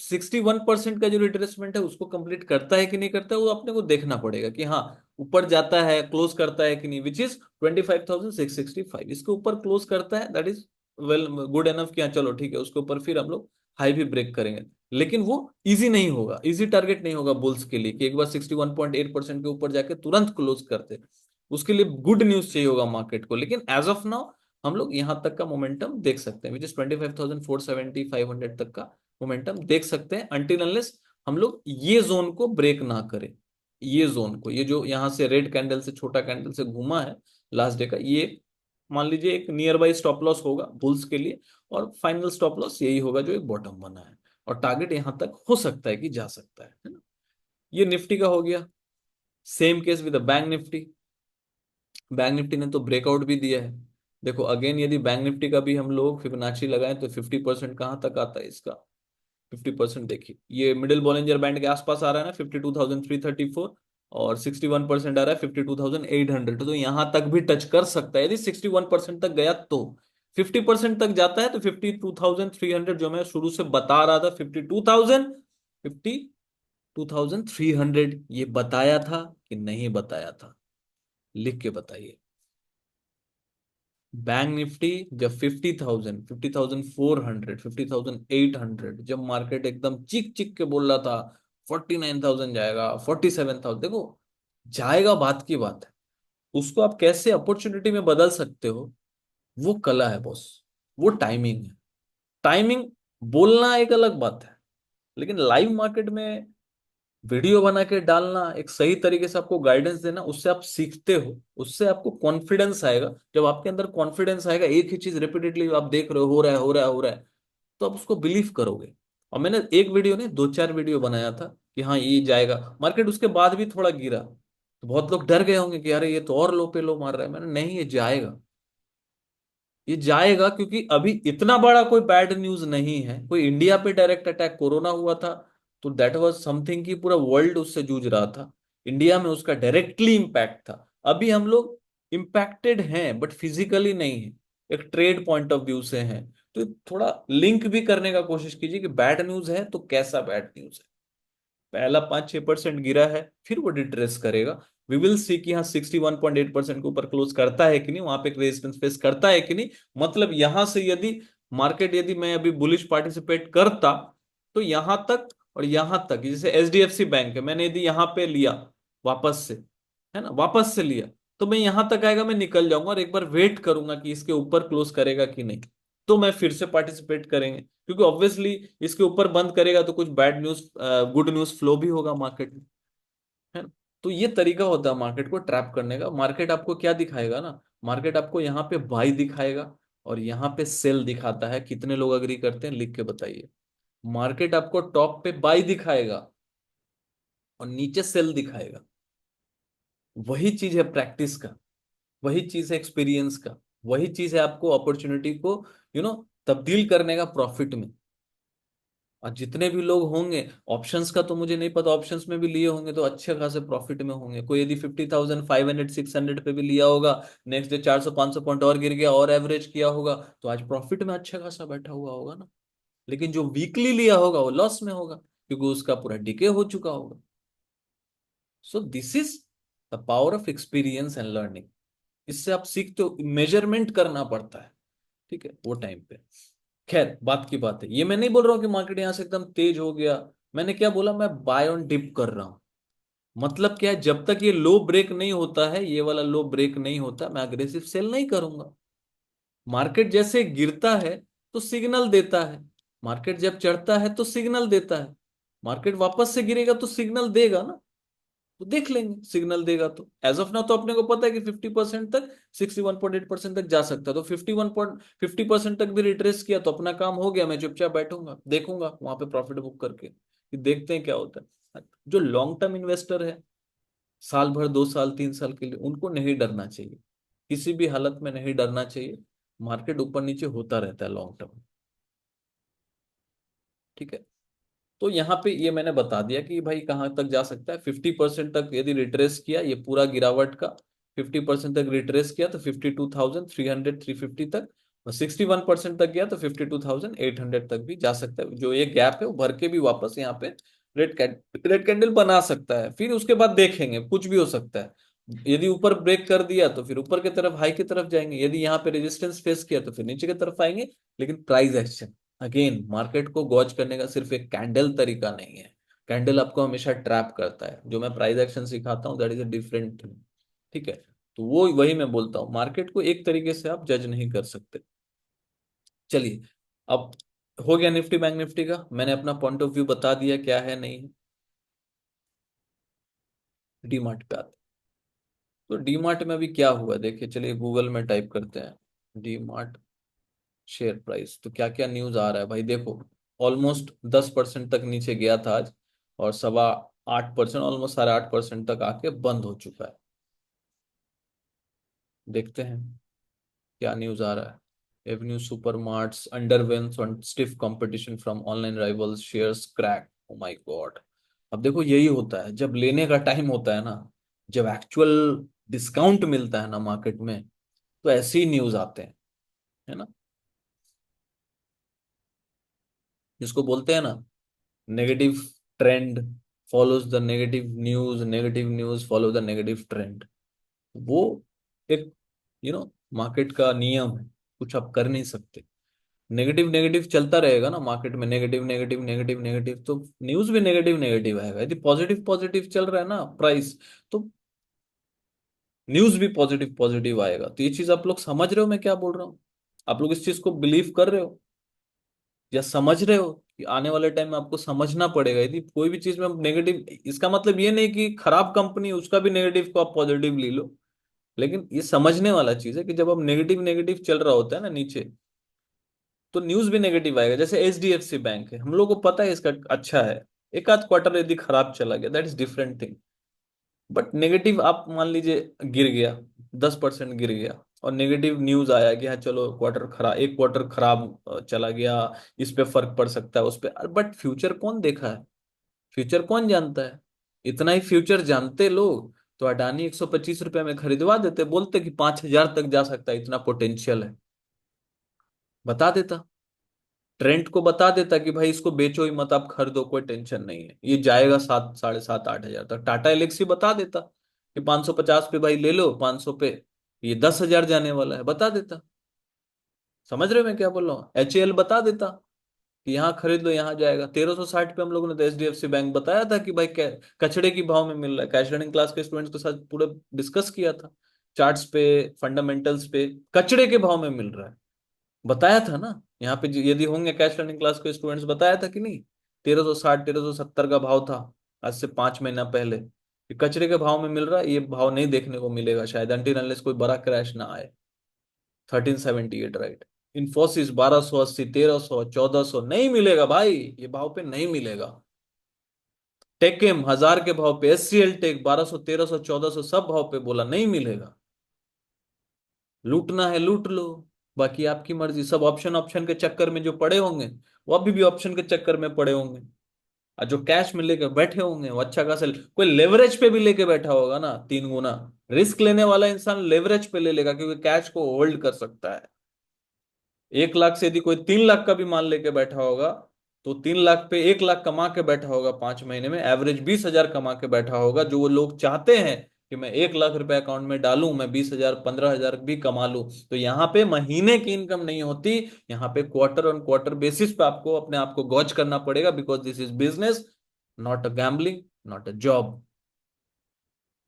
61% का जो रिट्रेसमेंट है उसको कंप्लीट करता है कि नहीं करता है, वो अपने को देखना पड़ेगा कि हाँ ऊपर जाता है, क्लोज करता है कि नहीं, विच इज 25,665। इसके ऊपर क्लोज करता है, that is well good enough कि हाँ चलो ठीक है, उसके ऊपर फिर हम लोग हाई भी ब्रेक करेंगे। लेकिन वो इजी नहीं होगा, इजी टारगेट नहीं होगा बुल्स के लिए कि एक बार 61.8% के ऊपर जाके तुरंत क्लोज करते। उसके लिए गुड न्यूज चाहिए होगा मार्केट को। लेकिन एज ऑफ नाउ हम लोग यहां तक का मोमेंटम देख सकते हैं, विच इज 25,470 500 तक का मोमेंटम देख सकते हैं, अनटिल अनलेस हम लोग ये जोन को ब्रेक ना करें। ये जोन को, ये जो यहां से रेड कैंडल से, छोटा कैंडल से घूमा है लास्ट डे का, ये मान लीजिए एक नियर बाई स्टॉप लॉस होगा बुल्स के लिए, और फाइनल स्टॉप लॉस यही होगा जो एक बॉटम बना है, और टारगेट यहां तक हो सकता है कि जा सकता है ना। ये निफ्टी का हो गया। Same case with bank Nifty. Bank Nifty ने तो ब्रेकआउट भी दिया है। देखो अगेन, यदि बैंक निफ्टी का भी हम लोग फिबोनाची लगाएं तो 50% कहां तक आता है इसका, 50% देखिए, ये मिडिल बॉलिंजर बैंड के आसपास आ रहा है ना, 52,334, और 61% आ रहा है 52,800। तो यहाँ तक भी टच कर सकता है, यदि 61% तक गया तो। 50% तक जाता है तो 52,300, जो मैं शुरू से बता रहा था, 52,300 ये बताया था कि नहीं बताया था, लिख के बताइए। बैंक निफ्टी जब 50,000, 50,400, 50,800, जब मार्केट एकदम चीख चीख के बोल रहा था 49,000 जाएगा, 47,000, देखो जाएगा, बात की बात है। उसको आप कैसे अपॉर्चुनिटी में बदल सकते हो, वो कला है बॉस, वो टाइमिंग है। टाइमिंग बोलना एक अलग बात है, लेकिन लाइव मार्केट में वीडियो बना के डालना, एक सही तरीके से आपको गाइडेंस देना, उससे आप सीखते हो, उससे आपको कॉन्फिडेंस आएगा। जब आपके अंदर कॉन्फिडेंस आएगा, एक ही चीज रिपीटेडली आप देख रहे हो रहा है, हो रहा है, हो रहा है, तो आप उसको बिलीव करोगे। और मैंने एक वीडियो नहीं, दो चार वीडियो बनाया था कि हाँ ये जाएगा। मार्केट उसके बाद भी थोड़ा गिरा, तो बहुत लोग डर गए होंगे कि अरे ये तो और लो पे लो मार रहा है। मैंने नहीं, ये जाएगा, ये जाएगा, क्योंकि अभी इतना बड़ा कोई बैड न्यूज नहीं है। कोई इंडिया पे डायरेक्ट अटैक कोरोना हुआ था, तो दैट वाज समथिंग कि पूरा वर्ल्ड उससे जूझ रहा था। इंडिया में उसका डायरेक्टली इम्पैक्ट था। अभी हम लोग इम्पैक्टेड हैं बट फिजिकली नहीं है, एक ट्रेड पॉइंट ऑफ व्यू से हैं। तो थोड़ा लिंक भी करने का कोशिश कीजिए कि बैड न्यूज है तो कैसा बैड न्यूज है। पहला 5-6% गिरा है, फिर वो रिट्रेस करेगा। वी विल सी कि हाँ 61.8% के ऊपर क्लोज करता है कि नहीं, वहां पे एक रेजिस्टेंस फेस करता है कि नहीं। मतलब यहां से यदि मार्केट, यदि मैं अभी बुलिश पार्टिसिपेट करता, तो यहां तक और यहां तक, जैसे एचडीएफसी बैंक है, मैंने यदि यहां पे लिया वापस से, है ना, वापस से लिया, तो मैं यहां तक आएगा, मैं निकल जाऊंगा और एक बार वेट करूंगा कि इसके ऊपर क्लोज करेगा कि नहीं, तो मैं फिर से पार्टिसिपेट करेंगे। क्योंकि ऑब्वियसली इसके ऊपर बंद करेगा तो कुछ bad news, good news flow भी होगा मार्केट में, है ना। तो ये तरीका होता है मार्केट को ट्रैप करने का। मार्केट आपको क्या दिखाएगा ना, मार्केट आपको यहाँ पे बाई दिखाएगा और यहाँ पे सेल दिखाता है। कितने लोग अग्री करते हैं, लिख के बताइए। मार्केट आपको टॉप पे बाई दिखाएगा और नीचे सेल दिखाएगा। वही चीज है प्रैक्टिस का, वही चीज है एक्सपीरियंस का, वही चीज है आपको अपॉर्चुनिटी को तब्दील करने का प्रॉफिट में। और जितने भी लोग होंगे, ऑप्शंस का तो मुझे नहीं पता, ऑप्शंस में भी लिए होंगे तो अच्छे खासे प्रॉफिट में होंगे। कोई यदि 50,500 600 पे भी लिया होगा, नेक्स्ट डे 400-500 पॉइंट और गिर गया और एवरेज किया होगा, तो आज प्रॉफिट में अच्छा खासा बैठा हुआ होगा ना। लेकिन जो वीकली लिया होगा वो लॉस में होगा, क्योंकि उसका पूरा डिके हो चुका होगा। So this is the power of experience and learning. इससे आप सीखते हो, मेजरमेंट करना पड़ता है, ठीक है, वो टाइम पे। खैर बात की बात है, ये मैं नहीं बोल रहा हूँ कि मार्केट यहां से एकदम तेज हो गया। मैंने क्या बोला, मैं बाय ऑन डिप कर रहा हूं। मतलब क्या है, जब तक ये लो ब्रेक नहीं होता है, ये वाला लो ब्रेक नहीं होता, मैं अग्रेसिव सेल नहीं करूंगा। मार्केट जैसे गिरता है तो सिग्नल देता है, मार्केट जब चढ़ता है तो सिग्नल देता है। मार्केट वापस से गिरेगा तो सिग्नल देगा ना, तो देख लेंगे सिग्नल देगा तो। एज ऑफ नाउ तो अपने को पता है कि 50% तक, 61.8% तक जा सकता है, तो 50% तक भी रिट्रेस किया तो अपना काम हो गया। मैं चुपचाप बैठूंगा, देखूंगा वहां पे प्रॉफिट बुक करके कि देखते हैं क्या होता है। जो लॉन्ग टर्म इन्वेस्टर है साल भर, 2 साल, 3 साल के लिए उनको नहीं डरना चाहिए, किसी भी हालत में नहीं डरना चाहिए। मार्केट ऊपर नीचे होता रहता है लॉन्ग टर्म। ठीक है। तो यहाँ पे ये मैंने बता दिया कि भाई कहाँ तक जा सकता है। 50% तक यदि रिट्रेस किया ये पूरा गिरावट का, 50% तक रिट्रेस किया तो 52,300 350 तक, और 61% तक गया तो 52,800 तक भी जा सकता है। जो ये गैप है वो भर के भी वापस यहाँ पे रेड कैंडल बना सकता है। फिर उसके बाद देखेंगे, कुछ भी हो सकता है। यदि ऊपर ब्रेक कर दिया तो फिर ऊपर की तरफ, हाई की तरफ जाएंगे। यदि यहाँ पे रेजिस्टेंस फेस किया तो फिर नीचे की तरफ आएंगे। लेकिन प्राइस एक्शन, अगेन मार्केट को गॉज करने का सिर्फ एक कैंडल तरीका नहीं है। कैंडल आपको हमेशा ट्रैप करता है। जो मैं प्राइस एक्शन सिखाता हूँ that is a different thing. ठीक है। तो वो वही मैं बोलता हूँ, मार्केट को एक तरीके से आप जज नहीं कर सकते। चलिए, अब हो गया निफ्टी बैंक निफ्टी का, मैंने अपना पॉइंट ऑफ व्यू बता दिया क्या है नहीं है। डीमार्ट पे आते हैं। तो डीमार्ट में अभी क्या हुआ देखिए, चलिए गूगल में टाइप करते हैं डीमार्ट शेयर प्राइस, तो क्या क्या न्यूज आ रहा है भाई देखो। ऑलमोस्ट 10% तक नीचे गया था आज, और 8.25%, ऑलमोस्ट 8.5% तक आके बंद हो चुका है। देखते हैं क्या न्यूज आ रहा है। Avenue Supermarts underwhelms on stiff competition from online rivals, shares crack. Oh my god. अब देखो यही होता है जब लेने का टाइम होता है ना, जब एक्चुअल डिस्काउंट मिलता है ना मार्केट में, तो ऐसे ही न्यूज आते हैं, है ना। जिसको बोलते हैं ना, negative trend follows the negative news, negative news follow the negative trend. वो एक मार्केट का नियम है, कुछ आप कर नहीं सकते। नेगेटिव नेगेटिव चलता रहेगा ना मार्केट में, नेगेटिव नेगेटिव नेगेटिव नेगेटिव, तो न्यूज भी नेगेटिव नेगेटिव आएगा। यदि पॉजिटिव पॉजिटिव चल रहा है ना प्राइस, तो न्यूज भी पॉजिटिव पॉजिटिव आएगा। तो ये चीज आप लोग समझ रहे हो मैं क्या बोल रहा हूँ? आप लोग इस चीज को बिलीव कर रहे हो या समझ रहे हो कि आने वाले टाइम में आपको समझना पड़ेगा। यदि कोई भी चीज में नेगेटिव, इसका मतलब ये नहीं कि खराब कंपनी उसका भी नेगेटिव को आप पॉजिटिव ले लो। लेकिन ये समझने वाला चीज है कि जब अब नेगेटिव नेगेटिव चल रहा होता है ना नीचे, तो न्यूज भी नेगेटिव आएगा। जैसे एचडीएफसी बैंक है, हम लोग को पता है इसका अच्छा है, एक आध क्वार्टर यदि खराब चला गया that is different thing. But negative आप मान लीजिए गिर गया, 10% गिर गया, और नेगेटिव न्यूज आया कि हाँ चलो क्वार्टर खराब, एक क्वार्टर खराब चला गया, इस पे फर्क पड़ सकता है उस पे। बट फ्यूचर कौन देखा है? फ्यूचर कौन जानता है? इतना ही फ्यूचर जानते लोग तो अडानी 125 रुपए में खरीदवा देते, बोलते कि 5,000 तक जा सकता है, इतना पोटेंशियल है। बता देता, ट्रेंड को बता देता कि भाई इसको बेचो ही मत, आप खरीदो, कोई टेंशन नहीं है, ये जाएगा 7, 7.5, 8,000 तक। टाटा एलेक्सी बता देता कि 550 पे भाई ले लो, 500 पे ये 10,000 जाने वाला है, बता देता। समझ रहे हो मैं क्या बोल रहा हूँ? HAL बता देता कि यहाँ खरीद लो, यहाँ जाएगा 1360 पे। हम लोगों ने तो HDFC बैंक बताया था कि भाई कचड़े की भाव में मिल रहा है। कैश लर्निंग क्लास के स्टूडेंट्स के साथ पूरा डिस्कस किया था, चार्ट्स पे, फंडामेंटल्स पे, कचड़े के भाव में मिल रहा है। बताया था ना यहाँ पे, यदि होंगे कैश लर्निंग क्लास के स्टूडेंट्स, बताया था कि नहीं? 1360 1370 का भाव था आज से 5 महीना पहले। ये कचरे के भाव में मिल रहा है, ये भाव नहीं देखने को मिलेगा शायद, अनटिल अनलेस कोई बड़ा क्रैश ना आए। 1378, राइट। इन्फोसिस 1280, 1300, 1400, नहीं मिलेगा भाई, ये भाव पे नहीं मिलेगा। टेकेम 1000 के भाव पे, HCL टेक 1200, 1300, 1400 सब भाव पे बोला नहीं मिलेगा। लूटना है लूट लो, बाकी आपकी मर्जी। सब ऑप्शन ऑप्शन के चक्कर में जो पड़े होंगे, वो अभी भी ऑप्शन के चक्कर में पड़े होंगे। और जो कैश में लेके बैठे होंगे वो अच्छा खासा, कोई लेवरेज पे भी लेके बैठा होगा ना 3 गुना। रिस्क लेने वाला इंसान लेवरेज पे ले लेगा क्योंकि कैश को होल्ड कर सकता है। 1 लाख से यदि कोई 3 लाख का भी माल लेके बैठा होगा, तो 3 लाख पे 1 लाख कमा के बैठा होगा 5 महीने में, एवरेज 20,000 कमा के बैठा होगा। जो वो लोग चाहते हैं कि मैं 1 लाख रुपए अकाउंट में डालूं, मैं 20,000 15,000 भी कमा लूं, तो यहाँ पे महीने की इनकम नहीं होती। यहाँ पे क्वार्टर ऑन क्वार्टर बेसिस पे आपको अपने आप को गॉज करना पड़ेगा, because this is business, not a gambling, not a job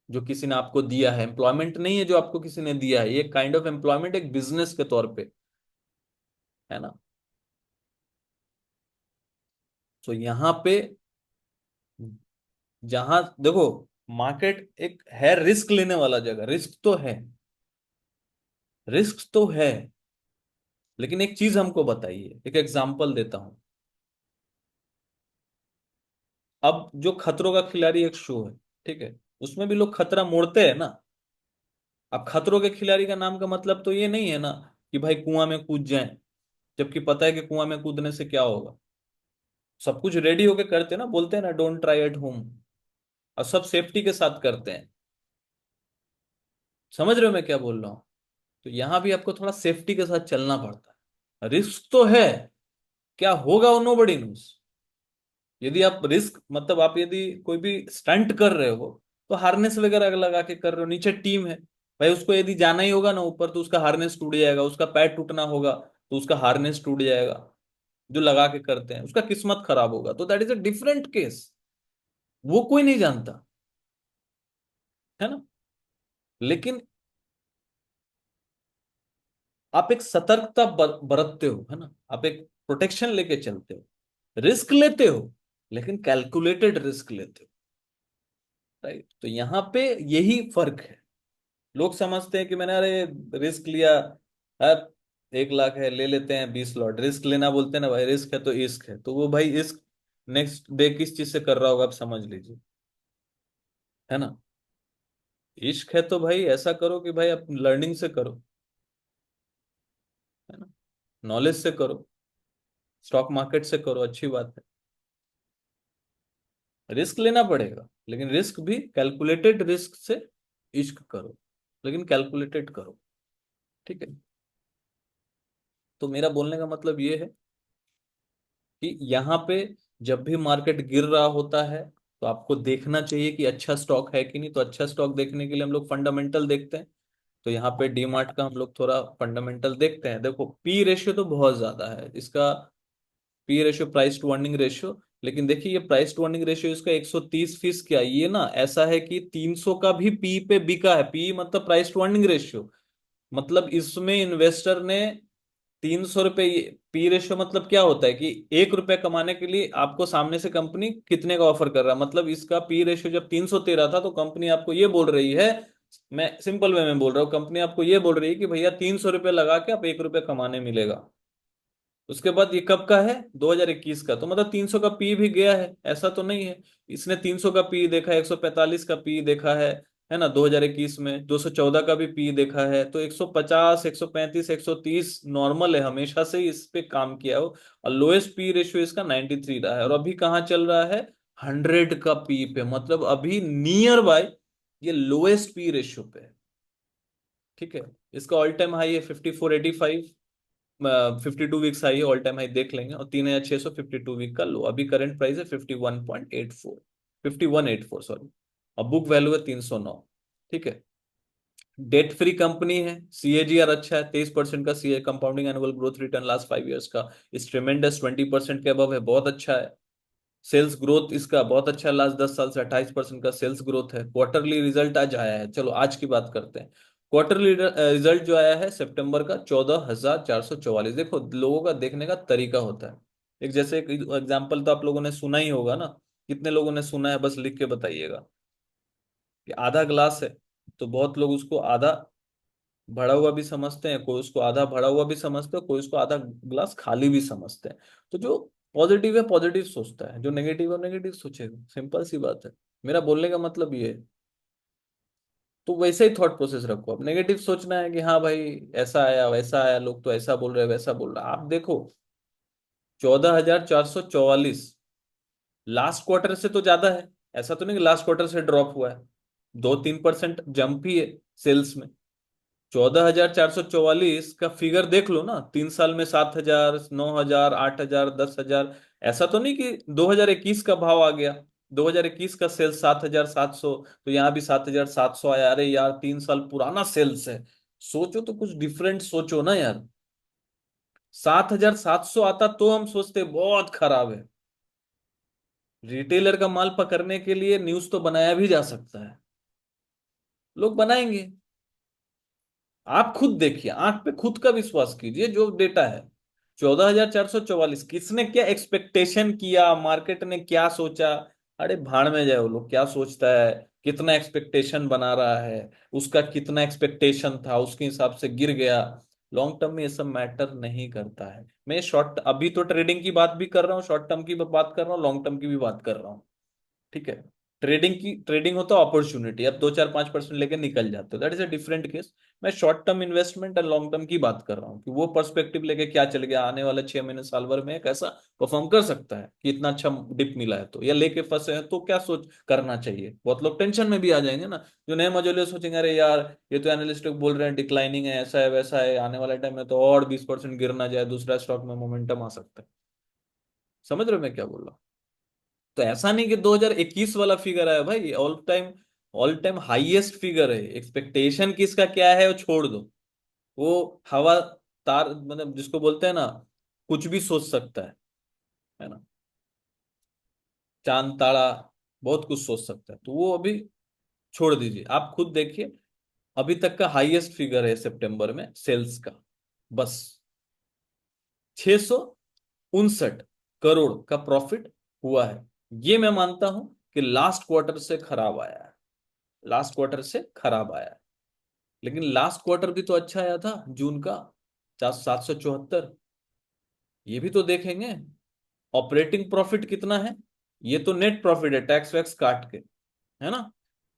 जो किसी ने आपको दिया है। एम्प्लॉयमेंट नहीं है जो आपको किसी ने दिया है, ये काइंड ऑफ एम्प्लॉयमेंट एक बिजनेस के तौर पे, है ना। तो यहाँ पे, जहां देखो, मार्केट एक है रिस्क लेने वाला जगह, रिस्क तो है, रिस्क तो है। लेकिन एक चीज हमको बताइए, एक एग्जांपल देता हूं। अब जो खतरों का खिलाड़ी एक शो है, ठीक है, उसमें भी लोग खतरा मोड़ते हैं ना। अब खतरों के खिलाड़ी का नाम का मतलब तो ये नहीं है ना कि भाई कुआं में कूद जाएं, जबकि पता है कि कुआं में कूदने से क्या होगा। सब कुछ रेडी होके करते हैं ना, बोलते हैं ना डोंट ट्राई एट होम। और सब सेफ्टी के साथ करते हैं। समझ रहे हो मैं क्या बोल रहा हूँ? तो यहां भी आपको थोड़ा सेफ्टी के साथ चलना पड़ता है। रिस्क तो है, क्या होगा वो नोबडी नोस। यदि आप रिस्क मतलब आप यदि कोई भी स्टंट कर रहे हो तो हार्नेस वगैरह लगा के कर रहे हो, नीचे टीम है। भाई उसको यदि जाना ही होगा ना ऊपर तो उसका हार्नेस टूट जाएगा, उसका पैर टूटना होगा तो उसका हार्नेस टूट जाएगा। जो लगा के करते हैं उसका किस्मत खराब होगा तो that is a different case. वो कोई नहीं जानता, है ना। लेकिन आप एक सतर्कता बरतते हो, है ना, आप एक प्रोटेक्शन लेके चलते हो, रिस्क लेते हो, लेकिन कैलकुलेटेड रिस्क लेते हो। राइट, तो यहां पे यही फर्क है। लोग समझते हैं कि मैंने अरे रिस्क लिया है, 1 लाख है ले लेते हैं 20 लॉट। रिस्क लेना बोलते हैं ना भाई, रिस्क है तो इश्क है, तो वो भाई इश्क नेक्स्ट डे किस चीज से कर रहा होगा आप समझ लीजिए, है ना। इश्क है तो भाई ऐसा करो कि भाई आप लर्निंग से करो, है ना, नॉलेज से करो, स्टॉक मार्केट से करो, अच्छी बात है। रिस्क लेना पड़ेगा लेकिन रिस्क भी कैलकुलेटेड रिस्क से इश्क करो, लेकिन कैलकुलेटेड करो। ठीक है। तो मेरा बोलने का मतलब ये है कि यहाँ पे जब भी मार्केट गिर रहा होता है तो आपको देखना चाहिए कि अच्छा स्टॉक है कि नहीं। तो अच्छा स्टॉक देखने के लिए हम लोग फंडामेंटल देखते हैं। तो यहाँ पे डीमार्ट का हम लोग थोड़ा फंडामेंटल देखते हैं। देखो पी रेशियो तो बहुत ज्यादा है इसका, P ratio price to earning ratio. लेकिन देखिए ये प्राइस टू अर्निंग रेशियो इसका 130 क्या, ये ना ऐसा है कि 300 का भी पी पे बिका है। पी मतलब प्राइस टू अर्निंग रेशियो, मतलब इसमें इन्वेस्टर ने 300 रुपए। पी रेशियो मतलब क्या होता है कि 1 रुपए कमाने के लिए आपको सामने से कंपनी कितने का ऑफर कर रहा है। मतलब इसका पी रेशियो जब 300 दे रहा था तो कंपनी आपको ये बोल रही है, मैं सिंपल वे में बोल रहा हूँ, कंपनी आपको ये बोल रही है कि भैया 300 रुपये लगा के आप 1 रुपए कमाने मिलेगा। उसके बाद ये कब का है, 2021 का, तो मतलब 300 का पी भी गया है, ऐसा तो नहीं है। इसने 300 का पी देखा है, 145 का पी देखा है ना, 2021 में 214 का भी पी देखा है। तो 150, 135, 130 नॉर्मल है, हमेशा से ही इस पे काम किया हो। और लोएस्ट पी रेशियो इसका 93 रहा है, और अभी कहाँ चल रहा है, 100 का पी पे, मतलब अभी नियर बाय ये लोएस्ट पी रेशियो पे है। ठीक है। इसका ऑल टाइम हाई है 5485, 52 वीक्स हाई है, ऑल टाइम हाई देख लेंगे। और 3652 वीक का लो, अभी करंट प्राइस है 51.84, 5184 सॉरी। अब बुक वैल्यू है 309। ठीक है। डेट फ्री कंपनी है, सीएजीआर अच्छा है 23% का, CA compounding annual growth return last 5 years का इस ट्रेमेंडस 20% के अबव है, बहुत अच्छा है। सेल्स ग्रोथ इसका बहुत अच्छा है, लास्ट 10 साल से 28% का सेल्स ग्रोथ है। क्वार्टरली रिजल्ट आज आया है, चलो आज की बात करते हैं। क्वार्टरली रिजल्ट जो आया है सितंबर का 14,444। देखो लोगों का देखने का तरीका होता है। एक जैसे एक एग्जाम्पल तो आप लोगों ने सुना ही होगा ना, कितने लोगों ने सुना है बस लिख के बताइएगा। कि आधा ग्लास है तो बहुत लोग उसको आधा भरा हुआ भी समझते हैं, कोई उसको आधा भरा हुआ भी समझते हैं, कोई उसको आधा ग्लास खाली भी समझते हैं। तो जो पॉजिटिव है पॉजिटिव सोचता है, जो नेगेटिव है नेगेटिव सोचेगा, सिंपल सी बात है। मेरा बोलने का मतलब ये है। तो वैसे ही थॉट प्रोसेस रखो। अब नेगेटिव सोचना है कि हाँ भाई ऐसा आया वैसा आया, लोग तो ऐसा बोल रहे हैं वैसा बोल रहे हैं, आप देखो 14,444 लास्ट क्वार्टर से तो ज्यादा है। ऐसा तो नहीं कि लास्ट क्वार्टर से ड्रॉप हुआ है, 2-3% जंप ही है सेल्स में। 14,444 का फिगर देख लो ना, 3 साल में 7,000, 9,000, 8,000, 10,000। ऐसा तो नहीं कि 2021 का भाव आ गया, 2021 का सेल्स 7,700 तो यहाँ भी 7,700 आया। अरे यार 3 साल पुराना सेल्स है, सोचो तो कुछ डिफरेंट सोचो ना यार। 7,700 आता तो हम सोचते बहुत खराब है। रिटेलर का माल पकड़ने के लिए न्यूज तो बनाया भी जा सकता है, लोग बनाएंगे। आप खुद देखिए, आंख पे खुद का विश्वास कीजिए, जो डेटा है 14,444, किसने क्या एक्सपेक्टेशन किया, मार्केट ने क्या सोचा। अरे भाड़ में जाए वो लोग क्या सोचता है, कितना एक्सपेक्टेशन बना रहा है, उसका कितना एक्सपेक्टेशन था उसके हिसाब से गिर गया। लॉन्ग टर्म में ये सब मैटर नहीं करता है। मैं शॉर्ट अभी तो ट्रेडिंग की बात भी कर रहा हूँ, शॉर्ट टर्म की भी बात कर रहा हूँ, लॉन्ग टर्म की भी बात कर रहा हूँ। ठीक है। ट्रेडिंग होता है अपॉर्चुनिटी, अब 2 4 5% लेके निकल जाते हो, that is a different case. मैं शॉर्ट टर्म इन्वेस्टमेंट और लॉन्ग टर्म की बात कर रहा हूँ कि वो पर्सपेक्टिव लेके क्या चल गया, आने वाले 6 महीने साल भर में कैसा परफॉर्म कर सकता है, कि इतना अच्छा डिप मिला है तो, या लेके फंसे हैं तो क्या सोच करना चाहिए। बहुत लोग टेंशन में भी आ जाएंगे ना, जो नए मजोले सोचेंगे अरे यार ये तो एनालिस्ट बोल रहे हैं डिक्लाइनिंग है, ऐसा है वैसा है, आने वाले टाइम में तो और 20% गिरना जाए, दूसरा स्टॉक में मोमेंटम आ सकता है। समझ रहे हो मैं क्या बोल रहा हूँ? तो ऐसा नहीं कि 2021 वाला फिगर है भाई, ऑल टाइम हाईएस्ट फिगर है। एक्सपेक्टेशन किसका क्या है वो छोड़ दो, वो हवा तार मतलब जिसको बोलते हैं ना, कुछ भी सोच सकता है ना, चांद तारा बहुत कुछ सोच सकता है, तो वो अभी छोड़ दीजिए, आप खुद देखिए। अभी तक का हाईएस्ट फिगर है सितंबर में सेल्स का, बस 659 करोड़ का प्रॉफिट हुआ है। ये मैं मानता हूं कि लास्ट क्वार्टर से खराब आया है, लास्ट क्वार्टर से खराब आया है। लेकिन लास्ट क्वार्टर भी तो अच्छा आया था, जून का 774, ये भी तो देखेंगे। ऑपरेटिंग प्रॉफिट कितना है, ये तो नेट प्रॉफिट है टैक्स वैक्स काट के, है ना।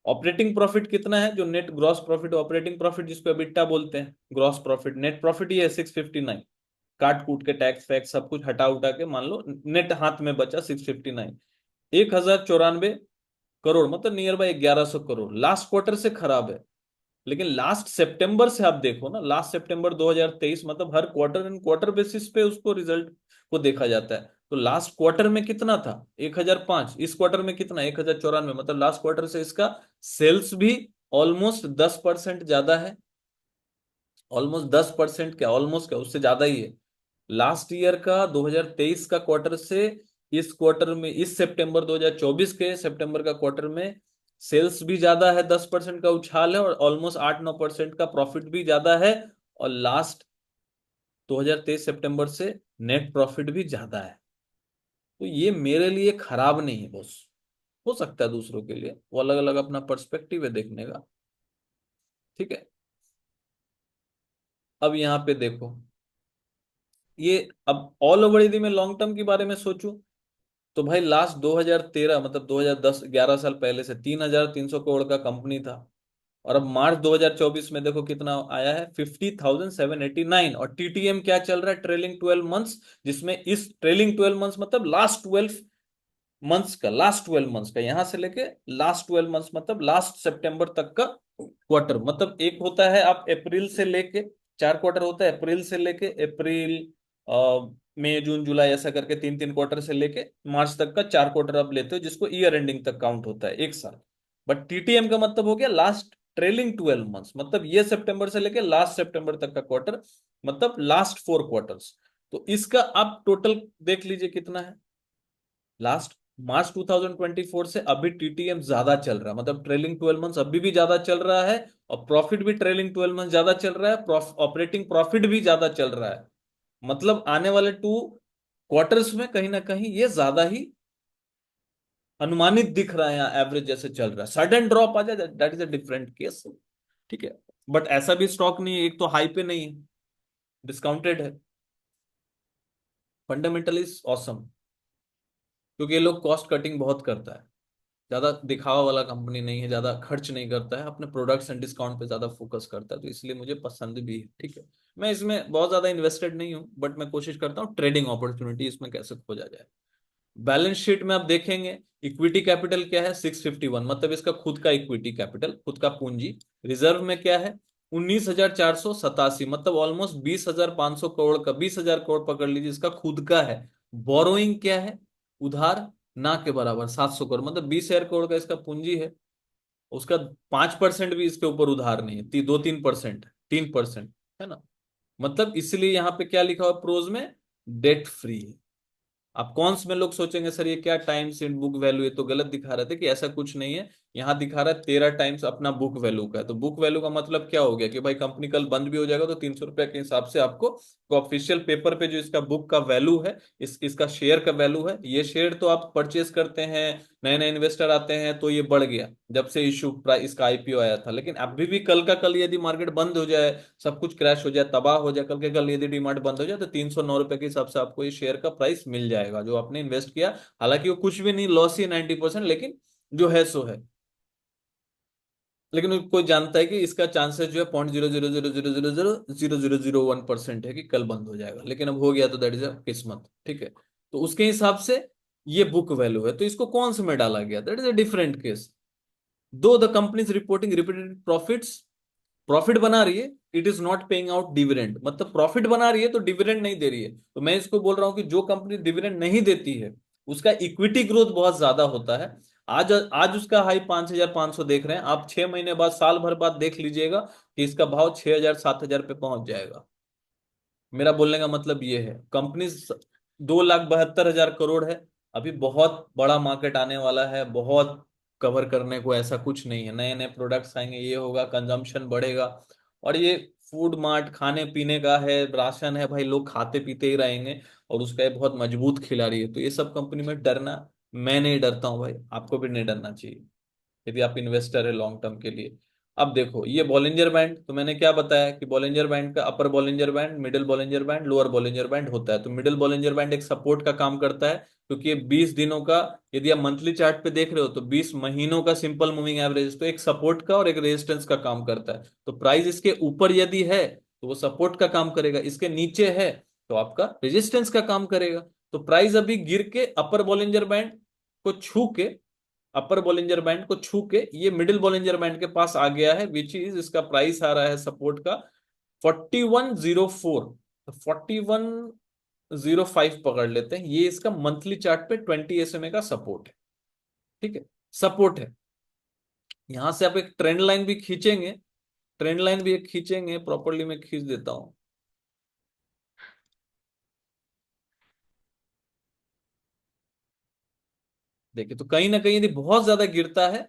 ऑपरेटिंग प्रॉफिट कितना है, जो net gross profit, operating profit जिसको EBITDA बोलते हैं, ग्रॉस प्रॉफिट, नेट प्रॉफिट ये है 659, काट कूट के टैक्स फैक्स सब कुछ हटा उठा के मान लो नेट हाथ में बचा 659। 1094 करोड़, मतलब near by 1100 crore last quarter से खराब है। लेकिन लास्ट सितंबर से आप देखो ना, लास्ट सितंबर 2023, मतलब हर क्वार्टर एंड क्वार्टर बेसिस पे उसको रिजल्ट को देखा जाता है। तो लास्ट क्वार्टर में कितना था, 1005, इस क्वार्टर में कितना, 1094, मतलब लास्ट क्वार्टर से इसका सेल्स भी ऑलमोस्ट 10% ज्यादा है। ऑलमोस्ट 10% क्या, ऑलमोस्ट क्या, उससे ज्यादा ही है। लास्ट ईयर का 2023 का क्वार्टर से इस क्वार्टर में, इस सितंबर 2024 के सितंबर का क्वार्टर में सेल्स भी ज्यादा है, 10% का उछाल है, और ऑलमोस्ट 8 9% का प्रॉफिट भी ज्यादा है। और लास्ट 2023 सितंबर से नेट प्रॉफिट भी ज्यादा है। तो ये मेरे लिए खराब नहीं है बॉस, हो सकता है दूसरों के लिए, वो अलग अलग अपना पर्सपेक्टिव है देखने का, ठीक है। अब यहाँ पे देखो, ये अब ऑल ओवर यदि मैं लॉन्ग टर्म के बारे में सोचूं, तो भाई लास्ट 2013 मतलब 2010 11 साल पहले से 3300 करोड़ का कंपनी था। और अब मार्च 2024 में देखो कितना आया है, 50,789। और TTM क्या चल रहा है, ट्रेलिंग 12 मंथ्स, जिसमें इस ट्रेलिंग 12 मंथ्स मतलब लास्ट 12 मंथ्स का यहां से लेके लास्ट 12 मंथ्स, मतलब लास्ट सितंबर तक का क्वार्टर, मतलब एक होता है आप अप्रैल से लेके, 4 क्वार्टर होता है, अप्रैल से लेके अप्रैल, मई जून जुलाई ऐसा करके 3 3 क्वार्टर से लेके मार्च तक का 4 क्वार्टर आप लेते हो, जिसको ईयर एंडिंग तक काउंट होता है, एक साल। बट TTM का मतलब हो गया लास्ट ट्रेलिंग 12 मंथ्स, मतलब ये सितंबर से लेके लास्ट सितंबर तक का क्वार्टर, मतलब लास्ट 4 क्वार्टर्स। तो इसका आप टोटल देख लीजिए कितना है। लास्ट मार्च 2024 से अभी TTM ज्यादा चल रहा है, मतलब ट्रेलिंग 12 मंथ्स अभी भी ज्यादा चल रहा है, और प्रॉफिट भी ट्रेलिंग 12 मंथ ज्यादा चल रहा है, ऑपरेटिंग प्रॉफिट भी ज्यादा चल रहा है। मतलब आने वाले 2 क्वार्टर्स में कहीं ना कहीं ये ज्यादा ही अनुमानित दिख रहा है, यहाँ एवरेज जैसे चल रहा है, सडन ड्रॉप आ जाए that is a different case, ठीक है। बट ऐसा भी स्टॉक नहीं है, एक तो हाई पे नहीं है, डिस्काउंटेड है, फंडामेंटली ऑसम, क्योंकि ये लोग कॉस्ट कटिंग बहुत करता है, ज्यादा दिखावा वाला कंपनी नहीं है, ज्यादा खर्च नहीं करता है, अपने प्रोडक्ट्स एंड डिस्काउंट पे ज्यादा फोकस करता है, तो इसलिए मुझे पसंद भी है, ठीक है। मैं इसमें बहुत ज्यादा इन्वेस्टेड नहीं हूँ, बट मैं कोशिश करता हूँ ट्रेडिंग अपॉर्चुनिटी इसमें कैसे खोजा जाए। बैलेंस शीट में आप देखेंगे, इक्विटी कैपिटल क्या है, 651, मतलब इसका खुद का इक्विटी कैपिटल, खुद का पूंजी। रिजर्व में क्या है, 19,487, मतलब ऑलमोस्ट 20,500 करोड़ का, 20,000 करोड़ पकड़ लीजिए, इसका खुद का है। बोरोइंग क्या है, उधार ना के बराबर 700 करोड़, मतलब 20,000 करोड़ का इसका पूंजी है। उसका 5% भी इसके ऊपर उधार नहीं है, 2 3%, 3%, है ना। मतलब इसलिए यहाँ पे क्या लिखा हुआ प्रोज में, डेट फ्री है। आप कौन में लोग सोचेंगे सर ये क्या टाइम्स इन बुक वैल्यू, ये तो गलत दिखा रहे थे, कि ऐसा कुछ नहीं है। यहाँ दिखा रहा है 13 टाइम्स अपना बुक वैल्यू का है, तो बुक वैल्यू का मतलब क्या हो गया, कि भाई कंपनी कल बंद भी हो जाएगा तो 300 रुपए के हिसाब से आपको, तो ऑफिशियल पेपर पे जो इसका बुक का वैल्यू है, इसका शेयर का वैल्यू है, ये शेयर तो आप परचेज करते हैं, नए नए इन्वेस्टर आते हैं तो ये बढ़ गया जब से इशू प्राइस इसका IPO आया था। लेकिन अभी भी कल का कल यदि मार्केट बंद हो जाए, सब कुछ क्रैश हो जाए, तबाह हो जाए, कल के कल यदि डिमांड बंद हो जाए, तो 309 रुपए के हिसाब से आपको ये शेयर का प्राइस मिल जाएगा जो आपने इन्वेस्ट किया। हालांकि वो कुछ भी नहीं, लॉस ही 90%, लेकिन जो है सो है। लेकिन कोई जानता है कि इसका चांसेस जो है 0.000000001% है कि कल बंद हो जाएगा, लेकिन अब हो गया तो दैट इज अ किस्मत, ठीक है। तो उसके हिसाब से ये बुक वैल्यू है, तो इसको कौन से में डाला गया, that is a different case. Though the company is reporting repeated profits, profit बना रही है, it is not paying out dividend, मतलब प्रॉफिट बना रही है तो डिविडेंड नहीं दे रही है। तो मैं इसको बोल रहा हूं कि जो कंपनी डिविडेंड नहीं देती है उसका इक्विटी ग्रोथ बहुत ज्यादा होता है। आज आज उसका हाई 5,500 देख रहे हैं, आप 6 महीने बाद साल भर बाद देख लीजिएगा कि इसका भाव 6,000 7,000 पे पहुंच जाएगा। मेरा बोलने का मतलब ये है, कंपनी 2,72,000 करोड़ है, अभी बहुत बड़ा मार्केट आने वाला है, बहुत कवर करने को ऐसा कुछ नहीं है, नए नए प्रोडक्ट्स आएंगे, ये होगा, कंजम्पशन बढ़ेगा। और ये फूड मार्ट खाने पीने का है, राशन है भाई, लोग खाते पीते ही रहेंगे, और उसका ये बहुत मजबूत खिलाड़ी है, तो ये सब कंपनी में डरना, मैं नहीं डरता हूँ भाई, आपको भी नहीं डरना चाहिए यदि आप इन्वेस्टर है लॉन्ग टर्म के लिए। अब देखो ये बॉलिंजर बैंड, तो मैंने क्या बताया कि बॉलिंजर बैंड का अपर Bollinger band, middle Bollinger band, lower Bollinger band होता है। तो मिडिल बॉलिंजर बैंड एक सपोर्ट का काम करता है, क्योंकि ये 20 दिनों का, यदि आप मंथली चार्ट पे देख रहे हो तो 20 महीनों का सिंपल मूविंग एवरेज, तो एक सपोर्ट का और एक रेजिस्टेंस का काम करता है। तो प्राइस इसके ऊपर यदि है तो वो सपोर्ट का काम करेगा, इसके नीचे है तो आपका रेजिस्टेंस का काम करेगा। तो प्राइस अभी गिर के अपर बॉलिंजर बैंड को छू के, अपर बॉलिंजर बैंड को छू के ये मिडिल बॉलिंजर बैंड के पास आ गया है, विच इज इसका प्राइस आ रहा है सपोर्ट का 4104। 4105 पकड़ लेते हैं, ये इसका मंथली चार्ट पे 20 SMA का सपोर्ट है, ठीक है, सपोर्ट है। यहां से आप एक ट्रेंड लाइन भी खींचेंगे, ट्रेंड लाइन भी एक खींचेंगे प्रॉपरली, मैं खींच देता हूं। देखिए तो कहीं ना कहीं यदि बहुत ज्यादा गिरता है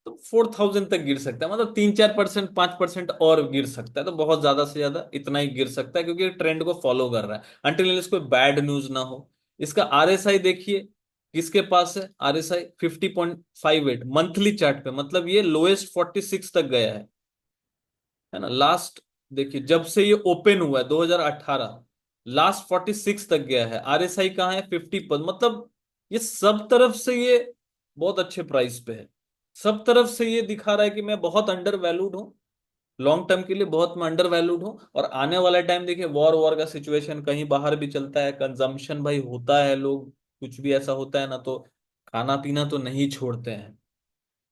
तो 4,000 तक गिर सकता है, मतलब 3-4%, 5% और गिर सकता है, तो बहुत ज्यादा से ज्यादा इतना ही गिर सकता है, क्योंकि ट्रेंड को फॉलो कर रहा है अंटिल इसको बैड न्यूज ना हो। इसका आरएसआई देखिए, किसके पास है आरएसआई, 50.58 मंथली चार्ट पे, मतलब ये लोएस्ट 46 तक गया है ना लास्ट। देखिए जब से ये ओपन हुआ है 2018, लास्ट 46 तक गया है, आरएसआई कहाँ है 50 पर, मतलब ये सब तरफ से ये बहुत अच्छे प्राइस पे है, सब तरफ से ये दिखा रहा है कि मैं बहुत अंडर वैल्यूड हूँ, लॉन्ग टर्म के लिए बहुत मैं अंडर वैल्यूड हूँ। और आने वाला टाइम देखिए, वॉर वॉर का सिचुएशन कहीं बाहर भी चलता है, कंजम्पशन भाई होता है, लोग कुछ भी ऐसा होता है ना तो खाना पीना तो नहीं छोड़ते हैं,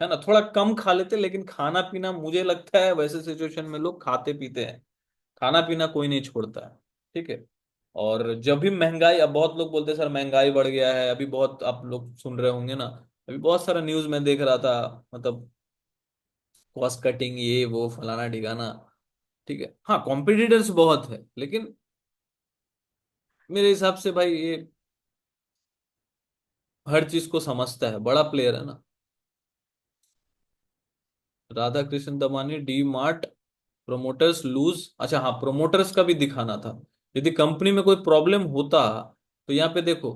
है ना, थोड़ा कम खा लेते, लेकिन खाना पीना मुझे लगता है वैसे सिचुएशन में लोग खाते पीते हैं, खाना पीना कोई नहीं छोड़ता है, ठीक है। और जब भी महंगाई, अब बहुत लोग बोलते हैं सर महंगाई बढ़ गया है, अभी बहुत आप लोग सुन रहे होंगे ना, अभी बहुत सारा न्यूज में देख रहा था, मतलब कॉस्ट कटिंग ये वो फलाना ढिकाना, ठीक है, हाँ कॉम्पिटिटर्स बहुत है, लेकिन मेरे हिसाब से भाई ये हर चीज को समझता है, बड़ा प्लेयर है ना। राधा कृष्ण दमानी डी मार्ट प्रोमोटर्स लूज, अच्छा हाँ प्रोमोटर्स का भी दिखाना था, यदि कंपनी में कोई प्रॉब्लम होता तो यहाँ पे देखो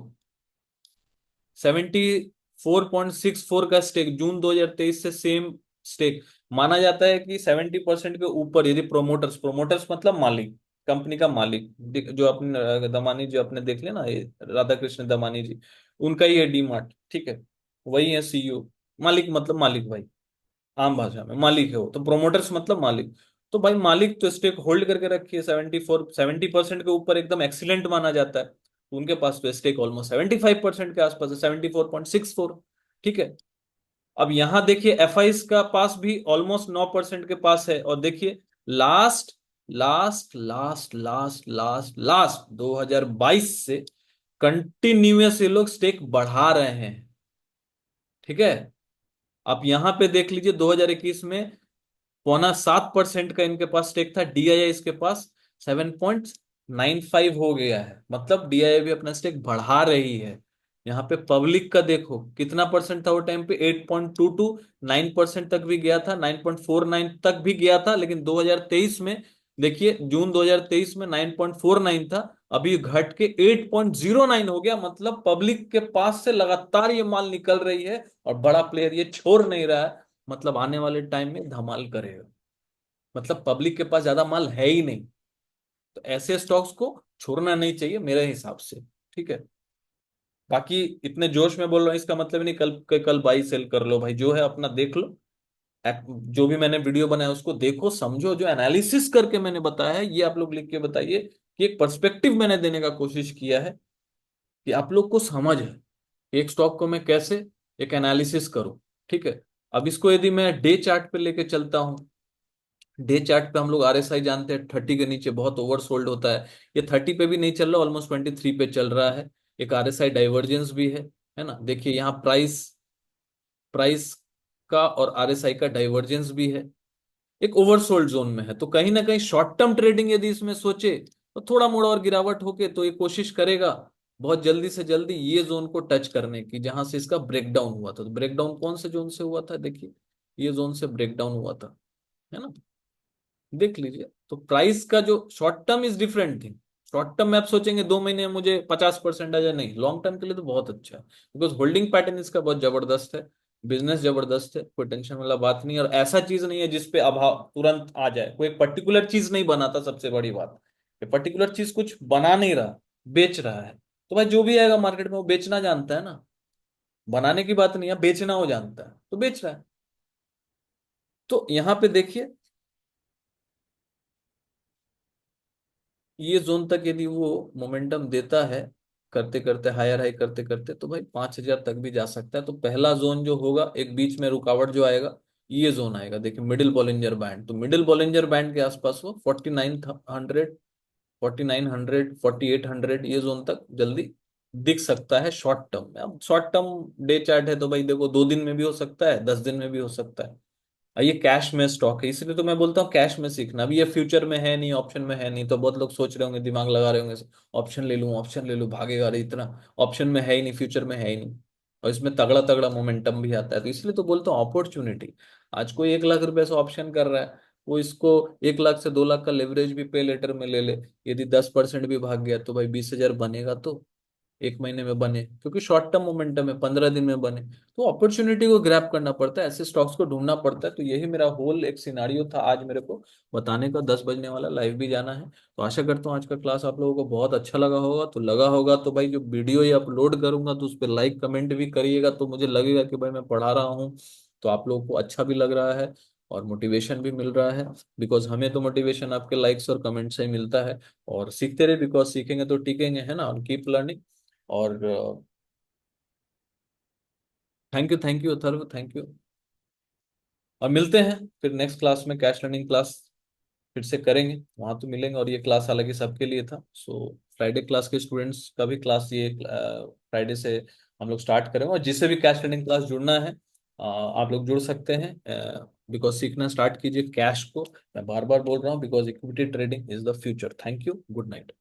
74.64 का स्टेक जून 2023 से सेम स्टेक, माना जाता है कि 70% के ऊपर यदि प्रोमोटर्स, प्रोमोटर्स मतलब मालिक, कंपनी का मालिक, जो अपने दमानी जो अपने देख लेना ये राधा कृष्ण दमानी जी, उनका ही है डी मार्ट, ठीक है, वही है सीईओ, मालिक मतलब मालिक भाई, आम भाषा में मालिक है वो, तो प्रोमोटर्स मतलब मालिक। तो भाई मालिक तो स्टेक होल्ड करके रखी है 70% के ऊपर, एकदम एक्सीलेंट माना जाता है, तो उनके पास तो स्टेक ऑलमोस्ट 75% के आसपास है, 74.64, ठीक है। अब यहां देखिए एफ का पास भी ऑलमोस्ट 9% के पास है, और देखिए last last last last last last 2022 से कंटिन्यूअस ये लोग स्टेक बढ़ा रहे हैं, ठीक है। आप यहां पे देख लीजिए 2021 में 0.75% का इनके पास स्टेक था, डीआईआई इसके पास 7.95 हो गया है, मतलब डीआईआई भी अपना स्टेक बढ़ा रही है। यहाँ पे पब्लिक का देखो कितना परसेंट था वो टाइम पे, 8.22, 9% तक भी गया था, 9.49 तक भी गया था, लेकिन 2023 में देखिए जून 2023 में 9.49 था, अभी घट के 8.09 हो गया, मतलब पब्लिक के पास से लगातार ये माल निकल रही है, और बड़ा प्लेयर ये छोड़ नहीं रहा है, मतलब आने वाले टाइम में धमाल करेगा, मतलब पब्लिक के पास ज्यादा माल है ही नहीं, तो ऐसे स्टॉक्स को छोड़ना नहीं चाहिए मेरे हिसाब से, ठीक है। बाकी इतने जोश में बोल रहा हूँ इसका मतलब नहीं कल के कल बाई सेल कर लो भाई, जो है अपना देख लो। जो भी मैंने वीडियो बनाया उसको देखो समझो, जो एनालिसिस करके मैंने बताया है ये आप लोग लिख के बताइए, कि एक पर्सपेक्टिव मैंने देने का कोशिश किया है, कि आप लोग को समझ है कि एक स्टॉक को मैं कैसे एक एनालिसिस करूं। ठीक है। अब इसको यदि मैं डे चार्ट पे लेके चलता हूं, डे चार्ट पे हम लोग आरएसआई जानते हैं 30 के नीचे बहुत ओवरसोल्ड होता है। ये 30 पे भी नहीं चल रहा, ऑलमोस्ट 23 पे चल रहा है। एक आरएसआई डाइवर्जेंस भी है ना, देखिए यहाँ प्राइस प्राइस का और आरएसआई का डाइवर्जेंस भी है, एक ओवरसोल्ड जोन में है। तो कहीं ना कहीं शॉर्ट टर्म ट्रेडिंग यदि इसमें सोचे तो थोड़ा मोड़ा और गिरावट होके तो ये कोशिश करेगा बहुत जल्दी से जल्दी ये जोन को टच करने की, जहां से इसका ब्रेकडाउन हुआ था। तो ब्रेकडाउन कौन से जोन से हुआ था, देखिए ये जोन से ब्रेकडाउन हुआ था, है ना। देख लीजिए। तो प्राइस का जो short term is different thing. Short term में आप सोचेंगे 2 महीने में मुझे 50% आ जाए, नहीं, लॉन्ग टर्म के लिए तो बहुत अच्छा है, बिकॉज होल्डिंग पैटर्न इसका बहुत जबरदस्त है, बिजनेस जबरदस्त है, कोई टेंशन वाला बात नहीं है। और ऐसा चीज नहीं है जिसपे अभाव तुरंत आ जाए, कोई एक पर्टिकुलर चीज नहीं बनाता, सबसे बड़ी बात, ये पर्टिकुलर चीज कुछ बना नहीं रहा, बेच रहा है। तो भाई जो भी आएगा मार्केट में वो बेचना जानता है ना, बनाने की बात नहीं है, बेचना वो जानता है तो बेच रहा है। तो यहाँ पे देखिए, ये जोन तक यदि वो मोमेंटम देता है, करते करते हायर हाई करते करते, तो भाई 5,000 तक भी जा सकता है। तो पहला जोन जो होगा, एक बीच में रुकावट जो आएगा, ये जोन आएगा, देखिए मिडिल बॉलिंजर बैंड। तो मिडिल बॉलिंजर बैंड के आसपास वो 4900, 4900, 4800, ये जोन तक जल्दी दिख सकता है शॉर्ट टर्म में। अब शॉर्ट टर्म डे चार्ट है तो भाई देखो 2 दिन में भी हो सकता है, 10 दिन में भी हो सकता है। ये कैश में स्टॉक है, इसलिए तो मैं बोलता हूँ कैश में सीखना। अभी ये फ्यूचर में है नहीं, ऑप्शन में है नहीं, तो बहुत लोग सोच रहे होंगे, दिमाग लगा रहे होंगे, ऑप्शन ले लूँ, ऑप्शन ले लूँ, भागेगा रे इतना। ऑप्शन में है ही नहीं, फ्यूचर में है ही नहीं, और इसमें तगड़ा तगड़ा मोमेंटम भी आता है। तो इसलिए तो बोलता हूँ अपॉर्चुनिटी। आज कोई 1 लाख रुपए से ऑप्शन कर रहा है, वो इसको 1 लाख से 2 लाख का लेवरेज भी पे लेटर में ले ले, यदि 10% भी भाग गया तो भाई 20,000 बनेगा। तो 1 महीने में बने, क्योंकि शॉर्ट टर्म मोमेंटम है, 15 दिन में बने। तो अपॉर्चुनिटी को ग्रैब करना पड़ता है, ऐसे स्टॉक्स को ढूंढना पड़ता है। तो यही मेरा होल एक सिनारियो था आज मेरे को बताने का। 10 बजने वाला, लाइव भी जाना है। तो आशा करता हूँ आज का क्लास आप लोगों को बहुत अच्छा लगा होगा। तो लगा होगा तो भाई जो वीडियो ये अपलोड करूंगा तो उस पर लाइक कमेंट भी करिएगा, तो मुझे लगेगा कि भाई मैं पढ़ा रहा हूँ तो आप लोगों को अच्छा भी लग रहा है और मोटिवेशन भी मिल रहा है। बिकॉज हमें तो मोटिवेशन आपके लाइक्स और कमेंट से ही मिलता है। और सीखते रहे, बिकॉज सीखेंगे तो टिकेंगे, है ना, कीप लर्निंग। और thank you Atharva, thank you. और मिलते हैं फिर नेक्स्ट क्लास में, कैश लर्निंग क्लास फिर से करेंगे, वहां तो मिलेंगे। और ये क्लास हालांकि सबके लिए था, सो फ्राइडे क्लास के स्टूडेंट्स का भी क्लास ये फ्राइडे से हम लोग स्टार्ट करेंगे। और जिससे भी कैश लर्निंग क्लास जुड़ना है आप लोग जुड़ सकते हैं, बिकॉज सीखना स्टार्ट कीजिए कैश को। मैं बार बार बोल रहा हूँ, because equity trading is the future. Thank you, good night.